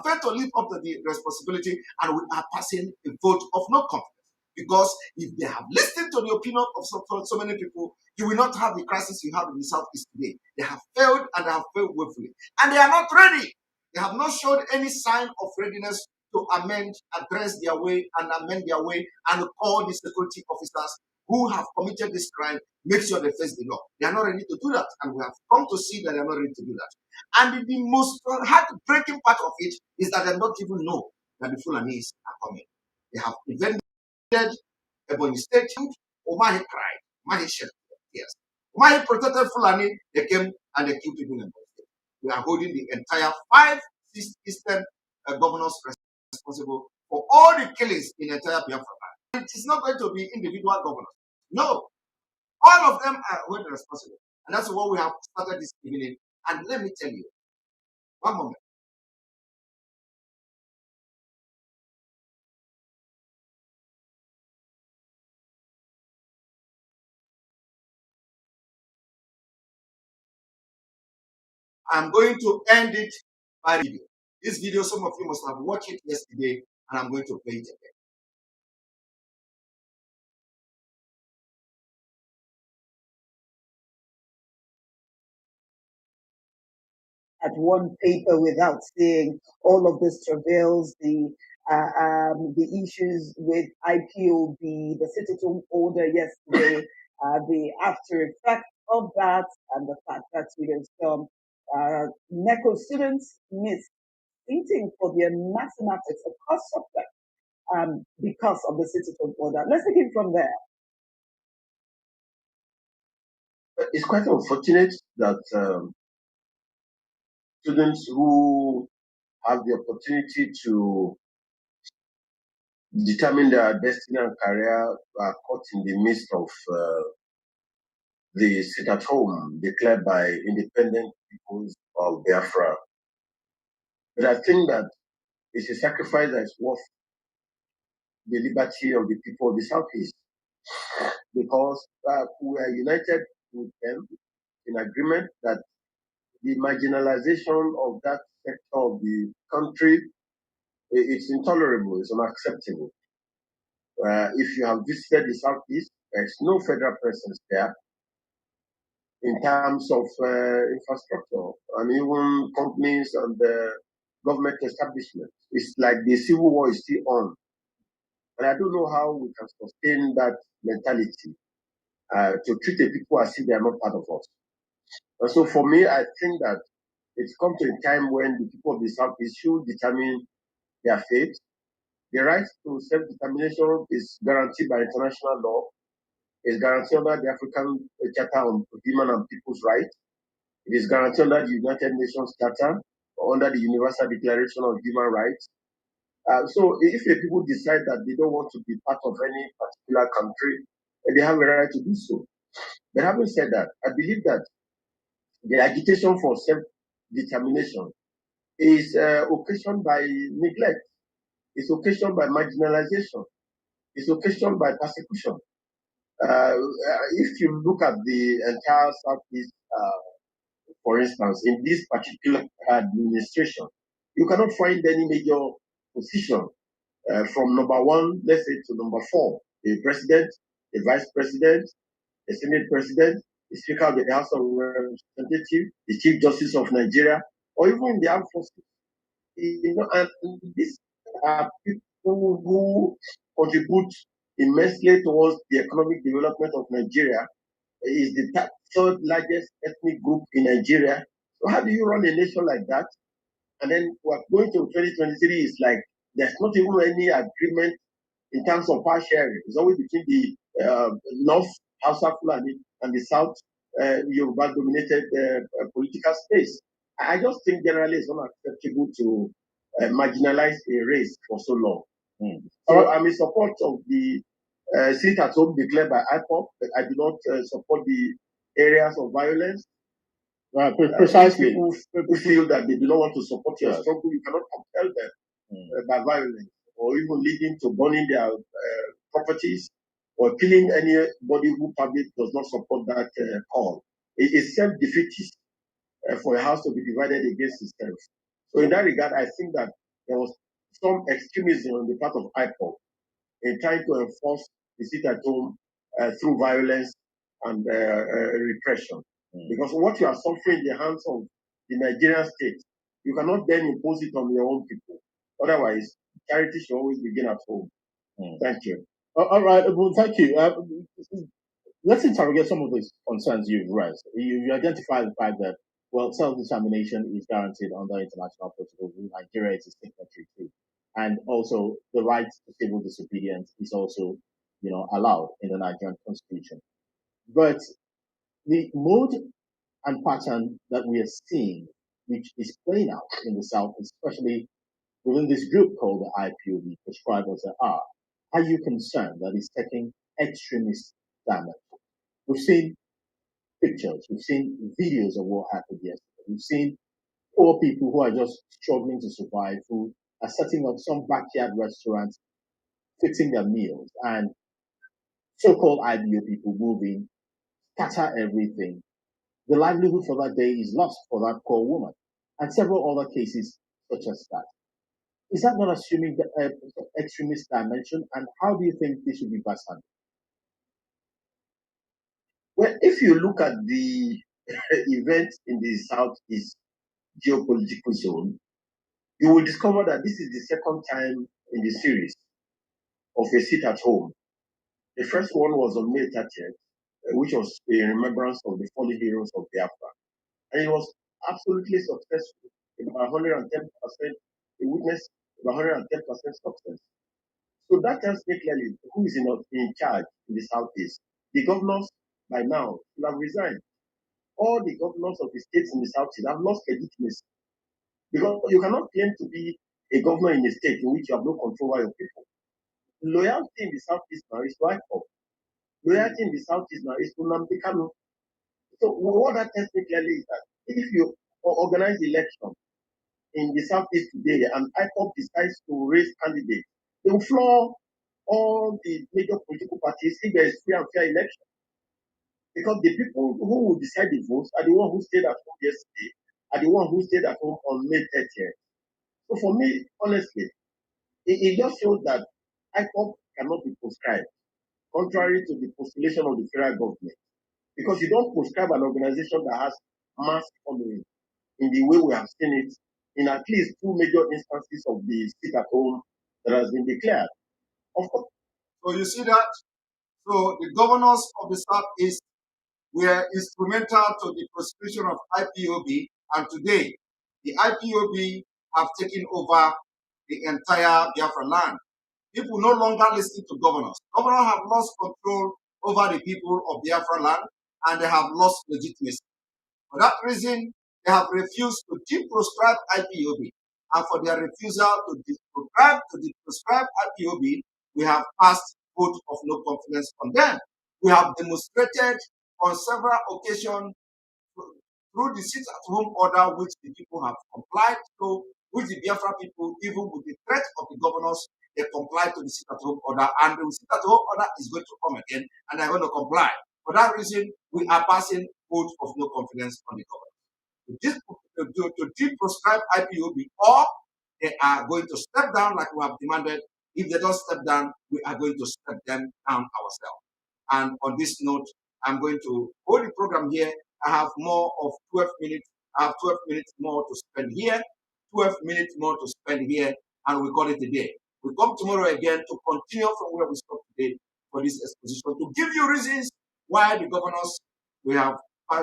failed to live up to the responsibility, and we are passing a vote of no confidence. Because if they have listened to the opinion of so many people, you will not have the crisis you have in the Southeast today. They have failed and they have failed woefully. And they are not ready. They have not shown any sign of readiness to amend, address their way and amend their way and call the security officers who have committed this crime, make sure they face the law. They are not ready to do that. And we have come to see that they are not ready to do that. And the most heartbreaking part of it is that they don't even know that the Fulanis are coming. They have invented Ebony State Youth. Umahi cried. Umahi shed tears. Umahi protected Fulani. They came and they killed people in Ebony State. We are holding the entire 5 Southeastern governors responsible for all the killings in the entire Biafra. It is not going to be individual governors. No. All of them are going to be responsible. And that's what we have started this evening. And let me tell you, one moment. I'm going to end it by video. This video, some of you must have watched it yesterday, and I'm going to play it again. At one paper without seeing all of the travails, the issues with IPOB, the sit-at-home order yesterday, the after effect of that, and the fact that there's some NECO students seating for their mathematics, a course subject, because of the sit-at-home order. Let's take it from there. It's quite unfortunate that students who have the opportunity to determine their destiny and career are caught in the midst of the sit-at-home declared by independent peoples of Biafra. But I think that it's a sacrifice that is worth the liberty of the people of the Southeast, because we are united with them in agreement that the marginalization of that sector of the country, it's intolerable, it's unacceptable. If you have visited the Southeast, there's no federal presence there in terms of infrastructure and even companies and government establishments. It's like the civil war is still on. And I don't know how we can sustain that mentality to treat the people as if they are not part of us. And so for me, I think that it's come to a time when the people of the Southeast should determine their fate. The right to self-determination is guaranteed by international law. It's guaranteed under the African Charter on Human and People's Rights. It is guaranteed under the United Nations Charter or under the Universal Declaration of Human Rights. So if the people decide that they don't want to be part of any particular country, they have a right to do so. But having said that, I believe that the agitation for self-determination is occasioned by neglect. It's occasioned by marginalization. It's occasioned by persecution. If you look at the entire Southeast, for instance, in this particular administration, you cannot find any major position from number 1, let's say, to number 4. A president, a vice president, a senate president, the speaker of the House of Representatives, the chief justice of Nigeria, or even the armed forces. You know, and these are people who contribute immensely towards the economic development of Nigeria. Is the 3rd largest ethnic group in Nigeria. So how do you run a nation like that? And then we're going to 2023 is like there's not even any agreement in terms of power sharing. It's always between the North, Hausa Fulani, and the South, Yoruba-dominated political space. I just think generally it's unacceptable to marginalize a race for so long. So I'm in support of the sit-at-home declared by Ipob, but I do not support the areas of violence. Precisely. People feel that they do not want to support your struggle, you cannot compel them by violence, or even leading to burning their properties, or killing anybody who probably does not support that call. It is self-defeatist for a house to be divided against itself. So in that regard, I think that there was some extremism on the part of IPOB in trying to enforce the sit-at-home through violence and repression. Because what you are suffering in the hands of the Nigerian state, you cannot then impose it on your own people. Otherwise, charity should always begin at home. Thank you. All right, well, thank you. Let's interrogate some of the concerns you've raised. You identified the fact that, well, self-determination is guaranteed under international protocols. Nigeria is a signatory too. And also the right to civil disobedience is also, allowed in the Nigerian constitution. But the mode and pattern that we are seeing, which is playing out in the South, especially within this group called the IPOB, prescribers that are you concerned that it's taking extremist damage? We've seen pictures, we've seen videos of what happened yesterday. We've seen poor people who are just struggling to survive, who are setting up some backyard restaurants, fixing their meals, and so-called IBO people move in, scatter everything. The livelihood for that day is lost for that poor woman, and several other cases such as that. Is that not assuming the extremist dimension, and how do you think this should be best handled? Well, if you look at the events in the Southeast geopolitical zone, you will discover that this is the second time in the series of a sit at home. The first one was on May 30th, which was a remembrance of the fallen heroes of Biafra. And it was absolutely successful, about 110%. It witnessed about 110% success. So that tells me clearly who is in charge in the Southeast. The governors, by now, will have resigned. All the governors of the states in the Southeast have lost legitimacy. Because you cannot claim to be a governor in a state in which you have no control over your people. Loyalty in the Southeast now is to Ipob. Loyalty in the Southeast now is to nnamdi Kanu. So what that tells me clearly is that if you organize election in the Southeast today and Ipob decides to raise candidates, they will floor all the major political parties if there is free and fair election. Because the people who will decide the votes are the ones who stayed at home yesterday, are the ones who stayed at home on May 30th. So for me, honestly, it just shows that Ipob cannot be proscribed, contrary to the postulation of the federal government. Because you don't proscribe an organization that has mass following in the way we have seen it in at least two major instances of the sit-at-home that has been declared. Of course. So you see that? So the governors of the Southeast were instrumental to the prosecution of IPOB, and today the IPOB have taken over the entire Biafra land. People no longer listen to governors. Governors have lost control over the people of Biafra land, and they have lost legitimacy. For that reason, they have refused to deproscribe IPOB. And for their refusal to deproscribe IPOB, we have passed vote of no confidence on them. We have demonstrated on several occasions through the sit-at-home order which the people have complied to, which the Biafra people, even with the threat of the governors, they complied to the sit-at-home order, and the sit-at-home order is going to come again, and they're going to comply. For that reason, we are passing vote of no confidence on the government. To deproscribe IPOB, or they are going to step down like we have demanded. If they don't step down, we are going to step them down ourselves. And on this note, I'm going to hold the program here. I have more of 12 minutes. I have 12 minutes more to spend here, 12 minutes more to spend here, and we call it a day. We come tomorrow again to continue from where we stopped today for this exposition, to give you reasons why the governors, we have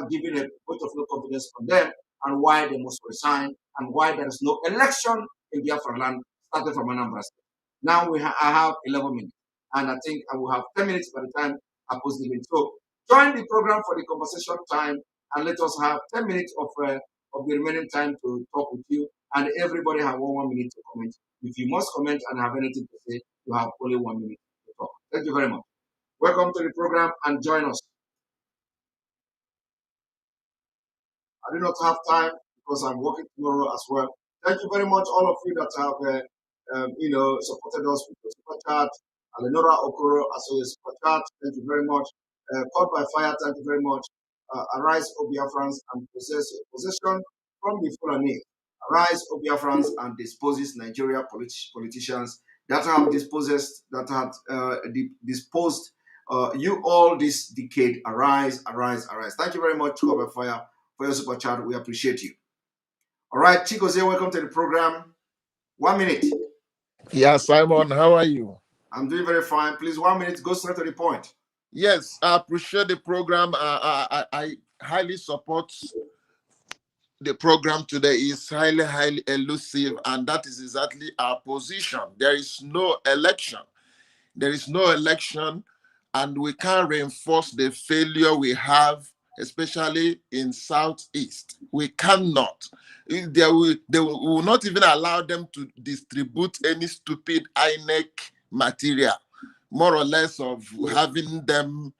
given a vote of no confidence on them, and why they must resign, and why there is no election in Biafra land starting from Anambra State. Now I have 11 minutes, and I think I will have 10 minutes by the time I post the link. So join the program for the conversation time, and let us have 10 minutes of the remaining time to talk with you, and everybody have 1 minute to comment. If you must comment and have anything to say, you have only 1 minute to talk. Thank you very much. Welcome to the program, and join us. I do not have time because I'm working tomorrow as well. Thank you very much, all of you that have supported us with the super chat. Alenora Okoro as well as super chat. Thank you very much. Caught by fire. Thank you very much. Arise, O Biafrans, and possession from the Fulani. Arise, O Biafrans, and disposes Nigeria politicians. that have dispossessed, that had disposed you all this decade. Arise, arise, arise. Thank you very much, Cover Fire, for your super chat. We appreciate you. All right, Chigozie, welcome to the program. 1 minute. Yeah, Simon, how are you? I'm doing very fine. Please, 1 minute, go straight to the point. Yes, I appreciate the program. I highly support the program today. Is highly, highly elusive, and that is exactly our position. There is no election. There is no election, and we can't reinforce the failure we have, especially in Southeast. We cannot. They will not even allow them to distribute any stupid INEC material, more or less of having them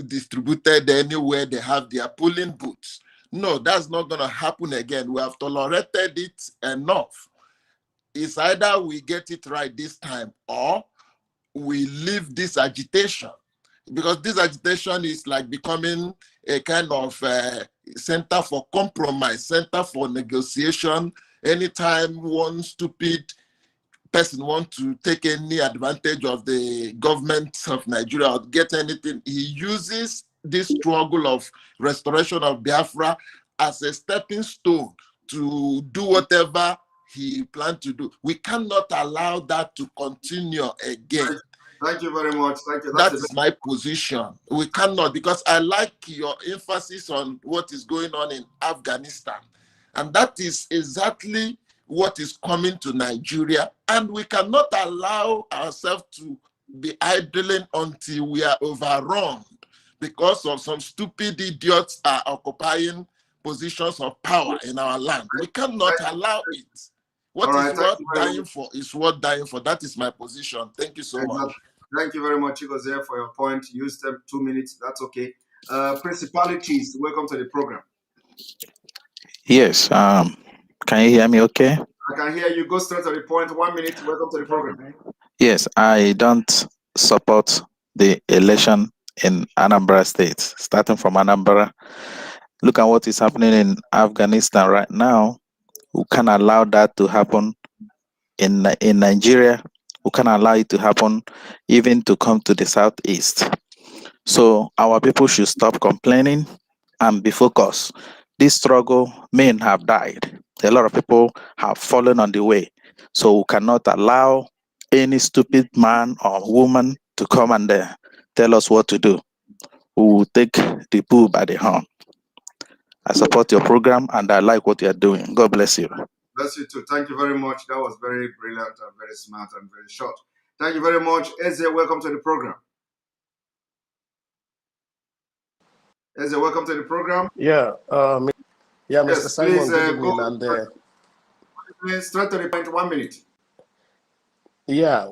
distributed anywhere they have their polling booths. No, that's not going to happen again. We have tolerated it enough. It's either we get it right this time or we leave this agitation, because this agitation is like becoming a kind of center for compromise, center for negotiation. Anytime one stupid person wants to take any advantage of the government of Nigeria or get anything, he uses this struggle of restoration of Biafra as a stepping stone to do whatever he planned to do. We cannot allow that to continue again. Thank you very much. Thank you. That is my position. We cannot, because I like your emphasis on what is going on in Afghanistan. And that is exactly what is coming to Nigeria. And we cannot allow ourselves to be idling until we are overrun because of some stupid idiots are occupying positions of power in our land. We cannot allow it. What is worth dying for is worth dying for. That is my position. Thank you so much. Thank you very much, Chigozie, for your point. You used 2 minutes. That's okay. Principalities, welcome to the program. Yes. Can you hear me okay? I can hear you. Go straight to the point. 1 minute. Welcome to the program. Yes, I don't support the election in Anambra State. Starting from Anambra, look at what is happening in Afghanistan right now. We can't allow that to happen in Nigeria. We can't allow it to happen even to come to the Southeast. So our people should stop complaining and be focused. This struggle, men have died. A lot of people have fallen on the way. So we cannot allow any stupid man or woman to come and tell us what to do. We will take the bull by the horn. I support your program and I like what you are doing. God bless you. Bless you too. Thank you very much. That was very brilliant and very smart and very short. Thank you very much. Eze, welcome to the program. Eze, welcome to the program. Yeah, Mr. Yes, Simon, please, good evening. Please, straight to the point, 1 minute. Yeah,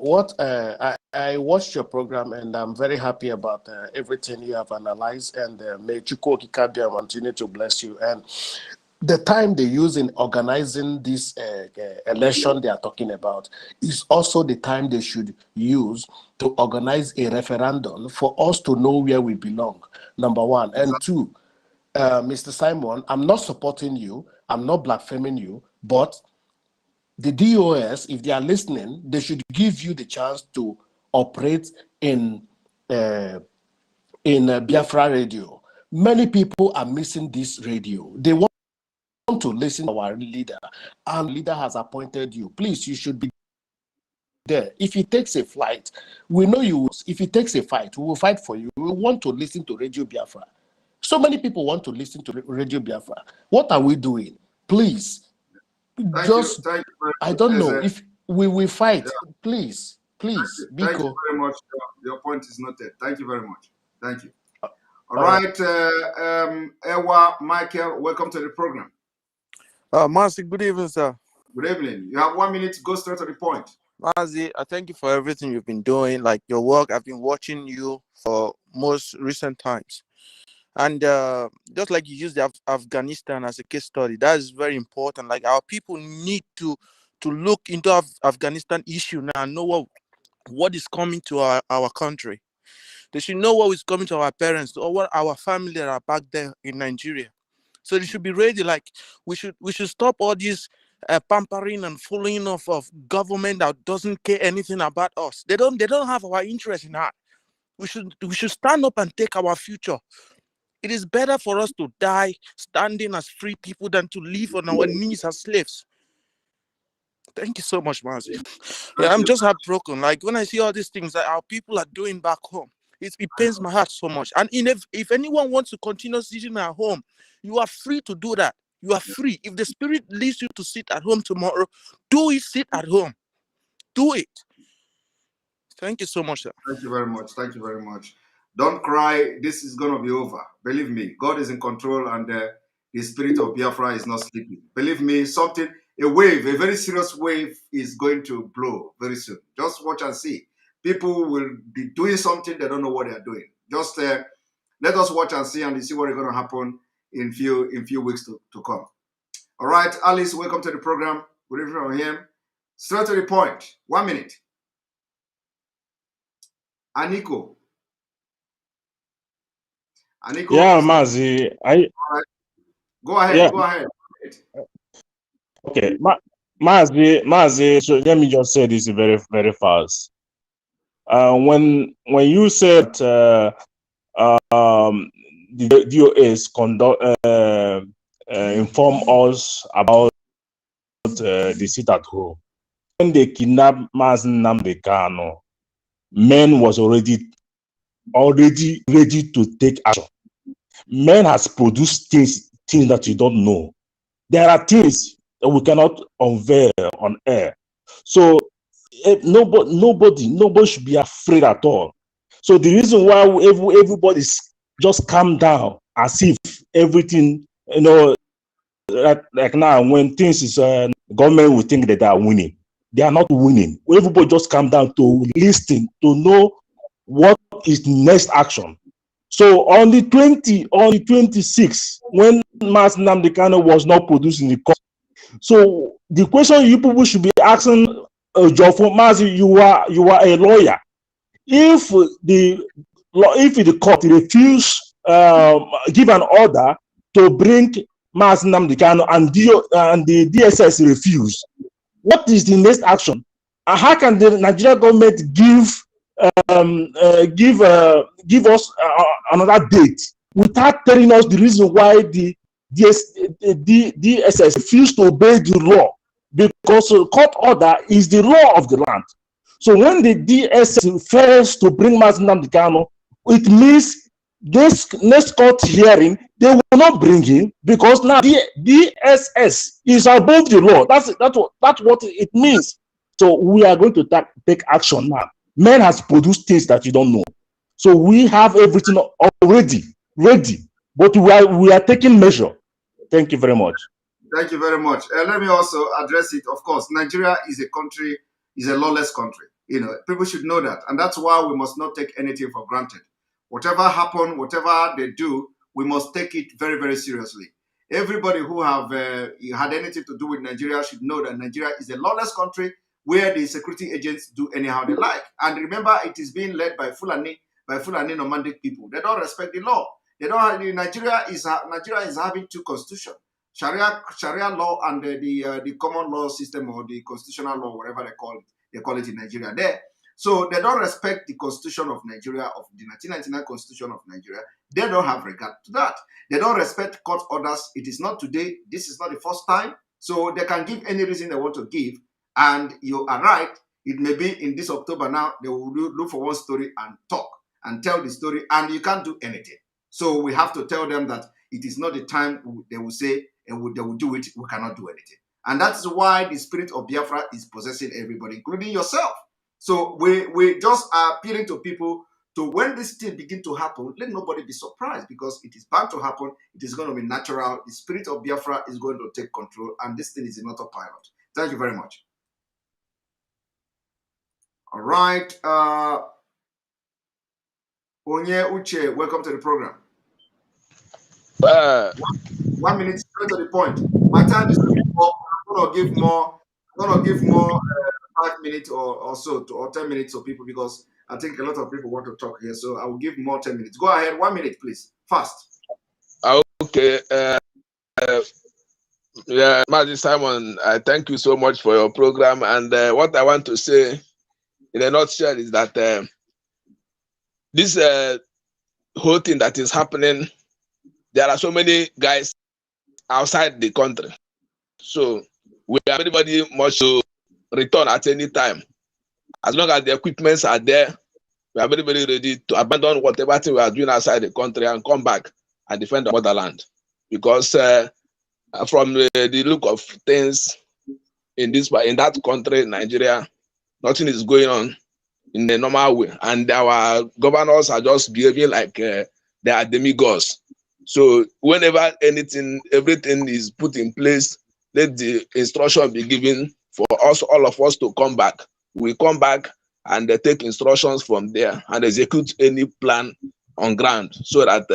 I watched your program and I'm very happy about everything you have analyzed, and may Chukwu Okike continue to bless you. And the time they use in organizing this election they are talking about is also the time they should use to organize a referendum for us to know where we belong, number one. And two, Mr. Simon, I'm not supporting you, I'm not blaspheming you, but the DOS, if they are listening, they should give you the chance to operate in Biafra radio. Many people are missing this radio. They want to listen to our leader, and leader has appointed you. Please, you should be there. If he takes a flight, we know you. If he takes a fight, we will fight for you. We want to listen to Radio Biafra. So many people want to listen to Radio Biafra. What are we doing? Please. Thank you. I don't know if we will fight. Yeah. Please. Thank you very much. Your point is noted. Thank you very much. Thank you. All right. Ewa, Michael, welcome to the program. Mazi, good evening, sir. Good evening. You have 1 minute to go straight to the point. Mazi, I thank you for everything you've been doing, like your work. I've been watching you for most recent times. And just like you used Afghanistan as a case study, that is very important. Like our people need to look into Afghanistan issue now and know what is coming to our country. They should know what is coming to our parents or what our family that are back there in Nigeria. So they should be ready. Like we should stop all these pampering and following of government that doesn't care anything about us. They don't have our interest in heart. We should stand up and take our future. It is better for us to die standing as free people than to live on our knees as slaves. Thank you so much, Mazi. Yeah, I'm just heartbroken. Like when I see all these things that our people are doing back home, it pains my heart so much. And if anyone wants to continue sitting at home, you are free to do that. You are free. If the spirit leads you to sit at home tomorrow, do it. Sit at home. Do it. Thank you so much, sir. Thank you very much. Thank you very much. Don't cry. This is going to be over. Believe me, God is in control, and the spirit of Biafra is not sleeping. Believe me, a very serious wave is going to blow very soon. Just watch and see. People will be doing something, they don't know what they're doing. Just let us watch and see, and see what is going to happen in few weeks to come. All right, Alice, welcome to the program. Good evening from him. Straight to the point. 1 minute. Aniko. Yeah, Mazi. Right. Go ahead. Yeah. Go ahead. Okay, Mazi. So let me just say this very, very fast. When you said the DOS inform us about the sit at home, when they kidnapped nnamdi Kanu, men was already ready to take action. Men has produced things that you don't know. There are things that we cannot unveil on air. So nobody should be afraid at all. So the reason why everybody just calm down as if everything, like now when things is government will think that they are winning. They are not winning. Everybody just calm down to listen, to know what is next action. So on the 26th, when nnamdi Kanu was not producing the court, so the question you people should be asking, Jofo Mazi, you are a lawyer. If the court refuse give an order to bring nnamdi Kanu and the DSS refuse, what is the next action? And how can the Nigerian government give us another date without telling us the reason why the DSS refused to obey the law? Because the court order is the law of the land. So when the DSS fails to bring nnamdi Kanu, it means this next court hearing they will not bring him, because now the DSS is above the law. That's what it means. So we are going to take action now. Men has produced things that you don't know. So we have everything already ready, but we are taking measure. Thank you very much. Thank you very much. Let me also address it. Of course, Nigeria is a lawless country. People should know that, and that's why we must not take anything for granted. Whatever happen, whatever they do, we must take it very, very seriously. Everybody who have had anything to do with Nigeria should know that Nigeria is a lawless country where the security agents do anyhow they like. And remember, it is being led by Fulani nomadic people. They don't respect the law. They don't have, Nigeria is having two constitutions, Sharia law and the common law system, or the constitutional law, whatever they call it in Nigeria there. So they don't respect the constitution of Nigeria, of the 1999 constitution of Nigeria. They don't have regard to that. They don't respect court orders. It is not today. This is not the first time. So they can give any reason they want to give. And you are right. It may be in this October now, they will look for one story and talk and tell the story, and you can't do anything. So we have to tell them that it is not the time they will say, and they will do it. We cannot do anything. And that's why the spirit of Biafra is possessing everybody, including yourself. So we just are appealing to people to, when this thing begin to happen, let nobody be surprised, because it is bound to happen. It is going to be natural. The spirit of Biafra is going to take control, and this thing is in autopilot. Thank you very much. All right. Onye Uche, welcome to the program. 1 minute, straight to the point. My time is going up. I'm going to give more 5 minutes or so, or 10 minutes to people, because I think a lot of people want to talk here. So I will give more 10 minutes. Go ahead, 1 minute, please. Fast. Okay. Yeah, Maji Simon, I thank you so much for your program. And what I want to say in a nutshell is that this whole thing that is happening, there are so many guys outside the country. So we are everybody must return at any time. As long as the equipments are there, we are very, very ready to abandon whatever thing we are doing outside the country and come back and defend the motherland. Because from the look of things in that country, Nigeria, nothing is going on in a normal way, and our governors are just behaving like they are demigods. So whenever everything is put in place, let the instruction be given for us, all of us, to come back. We come back and take instructions from there and execute any plan on ground, so that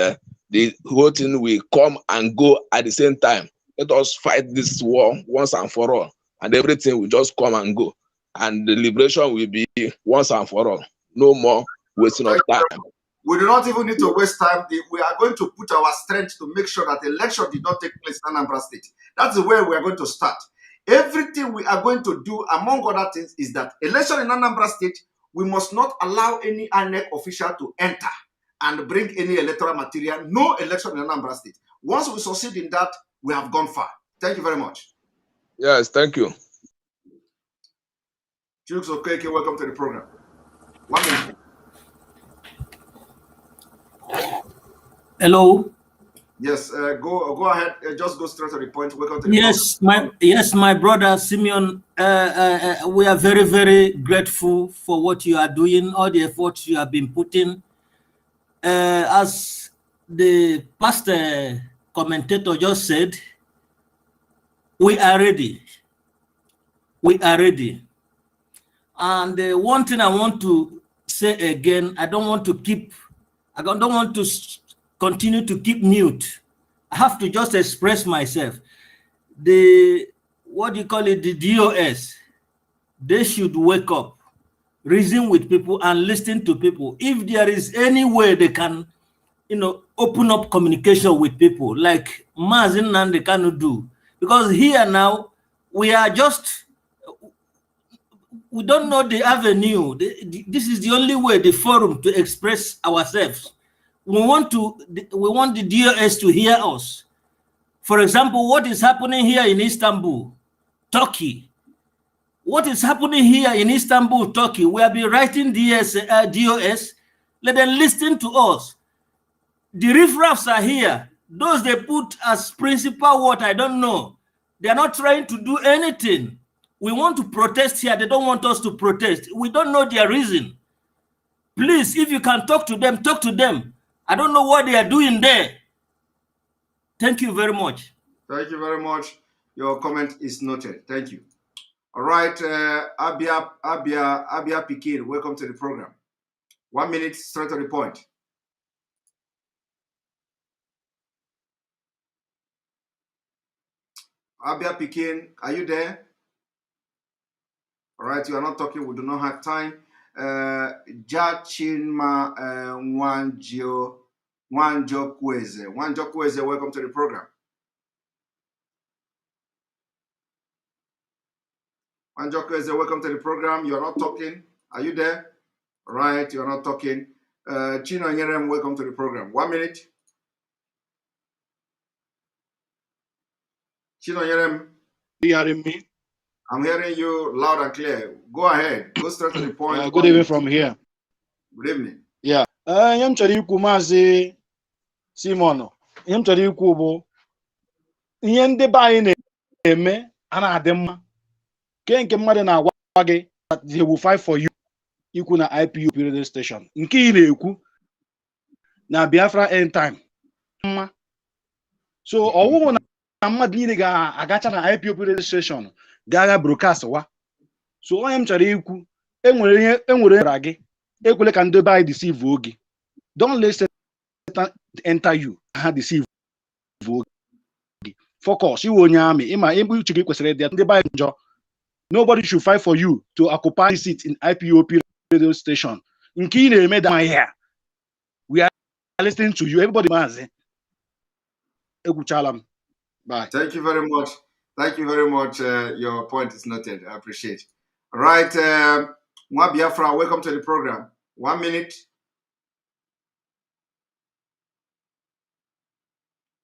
the whole thing will come and go at the same time. Let us fight this war once and for all, and everything will just come and go, and the liberation will be once and for all. No more wasting of time. We do not even need to waste time. We are going to put our strength to make sure that the election did not take place in Anambra State. That's the way we are going to start. Everything we are going to do, among other things, is that election in Anambra State, we must not allow any INEC official to enter and bring any electoral material. No election in Anambra State. Once we succeed in that, we have gone far. Thank you very much. Yes, thank you. Chooks Okeke, welcome to the program. 1 minute. Hello. Yes, go ahead. Just go straight to the point. Welcome to the program. My brother Simeon. We are very, very grateful for what you are doing, all the efforts you have been putting. As the past commentator just said, we are ready. We are ready. And one thing I want to say again, I don't want to continue to keep mute. I have to just express myself. The DOS, they should wake up, reason with people and listen to people. If there is any way they can, open up communication with people, like nnamdi kanu do, because here now we don't know the avenue. This is the only way, the forum to express ourselves. We want the DOS to hear us. For example, what is happening here in Istanbul, Turkey? What is happening here in Istanbul, Turkey? We have been writing DOS. Let them listen to us. The riffraffs are here. Those they put as principal, what I don't know. They are not trying to do anything. We want to protest here. They don't want us to protest. We don't know their reason. Please, if you can talk to them, talk to them. I don't know what they are doing there. Thank you very much. Thank you very much. Your comment is noted. Thank you. All right, Abia Pikin, welcome to the program. 1 minute, straight to the point. Abia Pikin, are you there? All right, you are not talking. We do not have time. Jachinma Wanjo Kweze, welcome to the program. Wanjo Kweze, welcome to the program. You are not talking. Are you there? All right, you are not talking. Chino Nyerem, welcome to the program. 1 minute. Chino Nyerem. Are you hearing me? I'm hearing you loud and clear. Go ahead. Go straight to the point. Good evening from here. Good evening. Yeah. Ihe m chọrọ ikwu Maazị Simon. Ihe m chọrọ ikwu bụ ihe ndị be anyị na-eme a na-adị mma. Nke mmadụ na-agwa gị that they will fight for you. Ikwu na IPOB radio station. Nke ị na-ekwu na Biafra end time. Mma. So ọwụwụ na mmadụ niile ga-agacha na IPOB radio station. Gaga broadcast wa. So onye m chọrọ ikwu enwere ra gị ekwele ka ndị be anyị deceive oge. Don't let Satan enter you ha deceive oge. Focus iwe onye amị ịma ebe uche gị kwesịrị ịdị ndị be anyị njọ. Nobody should fight for you to occupy the seat in IPOB radio station. Nke ị na-eme da here. We are listening to you. Everybody maazị. Egwuchala m. Bye. Thank you very much. Thank you very much. Your point is noted. I appreciate. All right. Biafra, welcome to the program. 1 minute.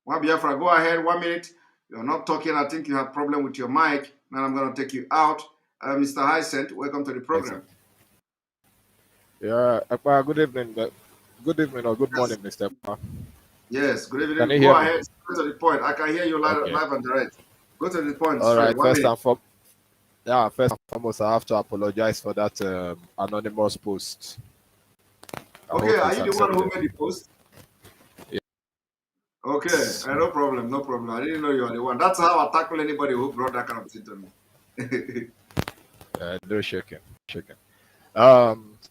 Biafra, go ahead. 1 minute. You're not talking. I think you have problem with your mic. Now I'm going to take you out. Mr. Hyacinth, welcome to the program. Yeah, good evening. Good evening or good morning, Mr. Yes, good evening. Can you Go hear ahead. me? Go to the point. I can hear you live, Okay. live and direct. Go to the point All straight. right. 1 minute. First and foremost, I have to apologize for that anonymous post. Okay, are you the one who made the post? Yeah. Okay, no problem, no problem. I didn't know you were the one. That's how I tackle anybody who brought that kind of thing to me. No shaking.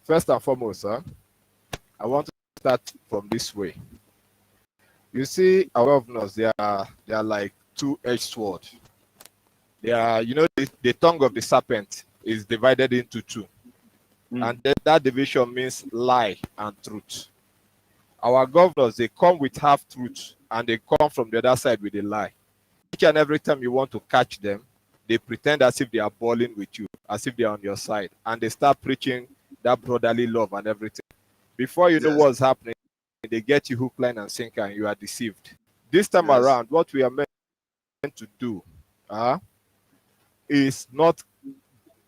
First and foremost, I want to start from this way. You see, our governors, they are like two-edged sword. They are, the tongue of the serpent is divided into two. And that division means lie and truth. Our governors, they come with half truth and they come from the other side with a lie. Each and every time you want to catch them, they pretend as if they are balling with you, as if they are on your side, and they start preaching that brotherly love and everything. Before you know what's happening, they get you hook, line, and sinker, and you are deceived. This time around, what we are meant to do is not,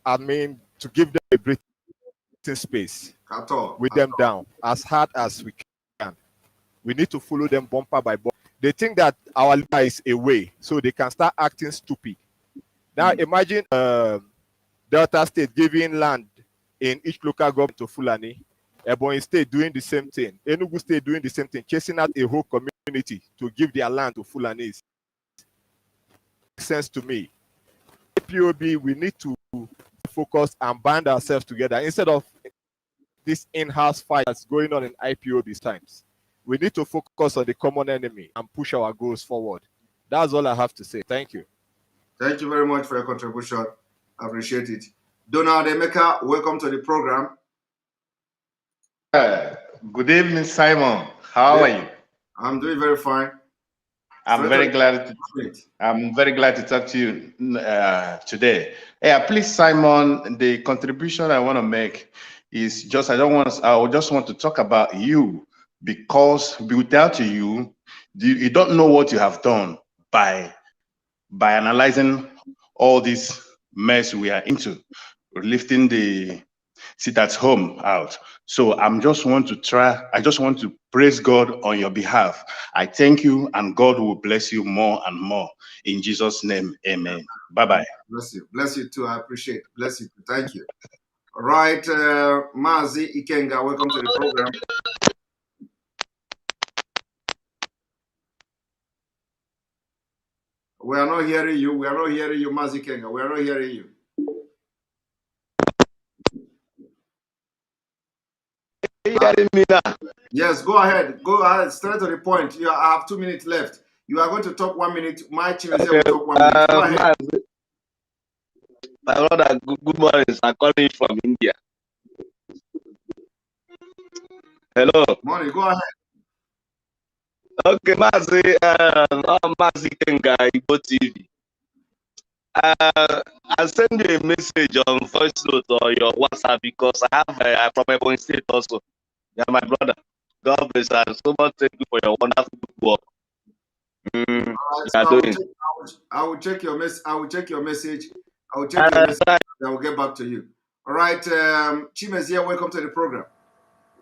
to give them a breathing space with them down as hard as we can. We need to follow them bumper by bumper. They think that our leader is away, so they can start acting stupid. Now imagine Delta State giving land in each local government to Fulani, Ebonyi State doing the same thing, Enugu State doing the same thing, chasing out a whole community to give their land to Fulanis. Makes sense to me. IPOB, we need to focus and bind ourselves together instead of this in-house fight that's going on in IPOB times. We need to focus on the common enemy and push our goals forward. That's all I have to say. Thank you. Thank you very much for your contribution. I appreciate it. Donald Emeka, welcome to the program. Good evening, Simon. How are you? I'm doing very fine. I'm very glad to talk to you today. Yeah, please, Simon. The contribution I want to make is just I just want to talk about you, because without you, you don't know what you have done by analyzing all this mess we are into, lifting the sit at home out. So I just want to praise God on your behalf. I thank you, and God will bless you more and more. In Jesus' name, amen. Bye-bye. Bless you. Bless you too. I appreciate it. Bless you too. Thank you. All right, Mazi Ikenga, welcome to the program. We are not hearing you. We are not hearing you, Mazi Ikenga. We are not hearing you. Hearing me now? Yes, go ahead. Go ahead. Straight to the point. I have 2 minutes left. You are going to talk 1 minute. My Chimezie will talk 1 minute. Go ahead. My brother, good morning. I'm calling from India. Hello. Morning. Go ahead. Okay, Mazi Kenga, Ibo TV. I send you a message on voice note or your WhatsApp because I have from Ebonyi State also. Yeah, my brother. God bless you. So much thank you for your wonderful work. I will check your message. I will check your message. I will get back to you. All right, Chimezie, welcome to the program.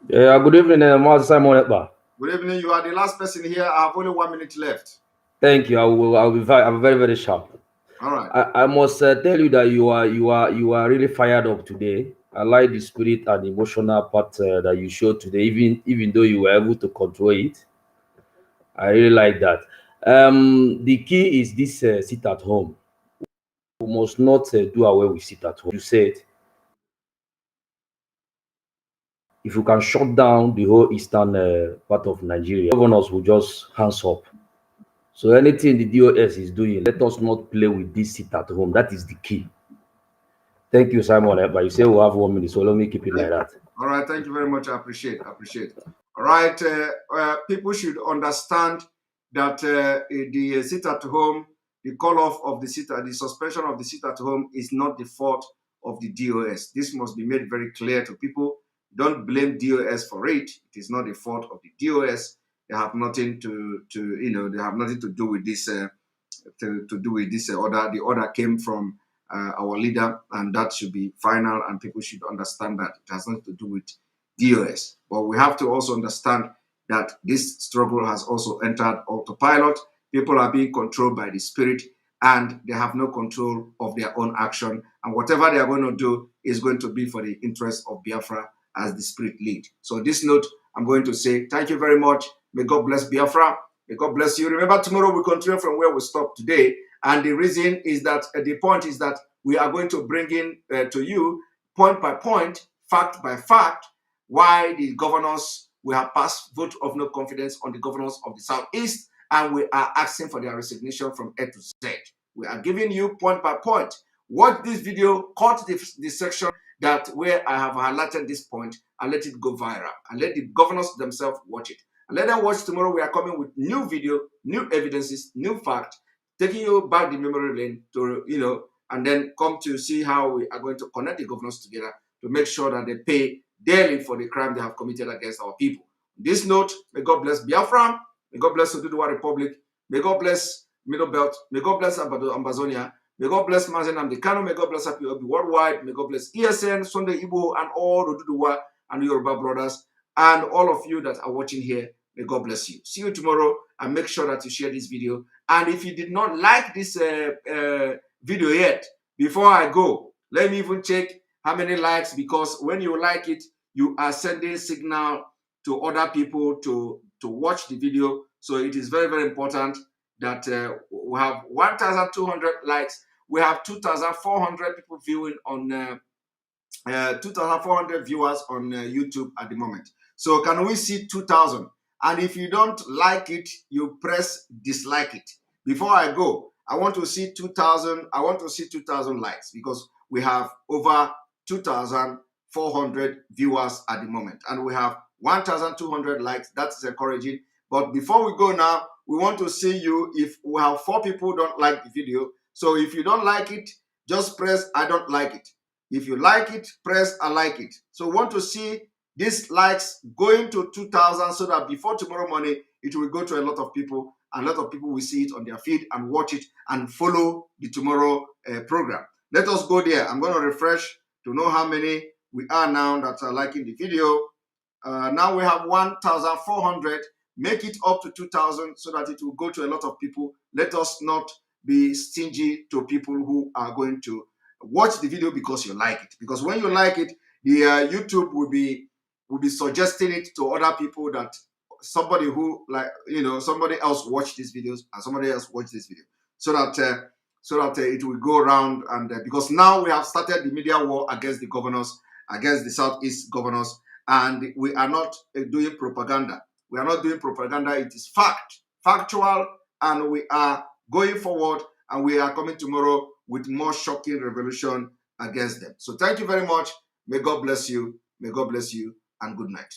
Yeah, good evening, Master Simon Ekpa. Good evening. You are the last person here. I have only 1 minute left. Thank you. I'm very, very sharp. All right. I must tell you that you are really fired up today. I like the spirit and the emotional part that you showed today, even though you were able to control it. I really like that. The key is this sit at home. We must not do away with sit at home. You said if you can shut down the whole eastern part of Nigeria, governors will just hands up. So anything the DOS is doing, let us not play with this sit at home. That is the key. Thank you, Simon. But you say we'll have 1 minute, so let me keep it like that. All right. Thank you very much. I appreciate it. All people should understand that the sit at home, the call-off of the sit, the suspension of the sit-at-home is not the fault of the DOS. This must be made very clear to people. Don't blame DOS for it. It is not the fault of the DOS. They have nothing they have nothing to do with this. Order. The order came from our leader, and that should be final. And people should understand that it has nothing to do with DOS. But we have to also understand that this struggle has also entered autopilot. People are being controlled by the spirit, and they have no control of their own action. And whatever they are going to do is going to be for the interest of Biafra as the spirit lead. So on this note, I'm going to say thank you very much. May God bless Biafra. May God bless you. Remember, tomorrow we continue from where we stopped today. And the reason is that, the point is that we are going to bring in to you, point by point, fact by fact, why the governors, we have passed vote of no confidence on the governors of the Southeast, and we are asking for their resignation from A to Z. We are giving you point by point. Watch this video, cut the section that where I have highlighted this point, and let it go viral, and let the governors themselves watch it. And let them watch tomorrow. We are coming with new video, new evidences, new fact, taking you back the memory lane to, and then come to see how we are going to connect the governors together to make sure that they pay daily for the crime they have committed against our people. On this note, may God bless Biafra. May God bless Oduduwa Republic. May God bless Middle Belt. May God bless Ambazonia. May God bless nnamdi Kanu. May God bless Ipob worldwide. May God bless ESN, Sunday Igbo, and all Oduduwa and Yoruba brothers, and all of you that are watching here. May God bless you. See you tomorrow, and make sure that you share this video. And if you did not like this video yet, before I go, let me even check how many likes, because when you like it, you are sending signal to other people to watch the video. So it is very, very important that we have 1,200 likes. We have 2,400 people viewing on 2,400 viewers on YouTube at the moment. So can we see 2,000? And if you don't like it, you press dislike it. Before I go, I want to see 2,000. I want to see 2,000 likes, because we have over 2,400 viewers at the moment, and we have 1,200 likes. That's encouraging. But before we go now, we want to see you. If we have 4 people who don't like the video, so if you don't like it, just press I don't like it. If you like it, press I like it. So we want to see these likes going to 2,000, so that before tomorrow morning, it will go to a lot of people, and a lot of people will see it on their feed and watch it and follow the tomorrow program. Let us go there. I'm going to refresh to know how many we are now that are liking the video. Now we have 1,400. Make it up to 2,000 so that it will go to a lot of people. Let us not be stingy to people who are going to watch the video because you like it. Because when you like it, the YouTube will be suggesting it to other people, that somebody who somebody else watched these videos and somebody else watched this video, so that it will go around. And because now we have started the media war against the governors, against the Southeast governors, and we are not doing propaganda. We are not doing propaganda. It is factual, and we are going forward, and we are coming tomorrow with more shocking revolution against them. So thank you very much. May God bless you. May God bless you, and good night.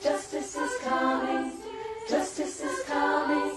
Justice is coming. Justice is coming.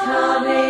coming.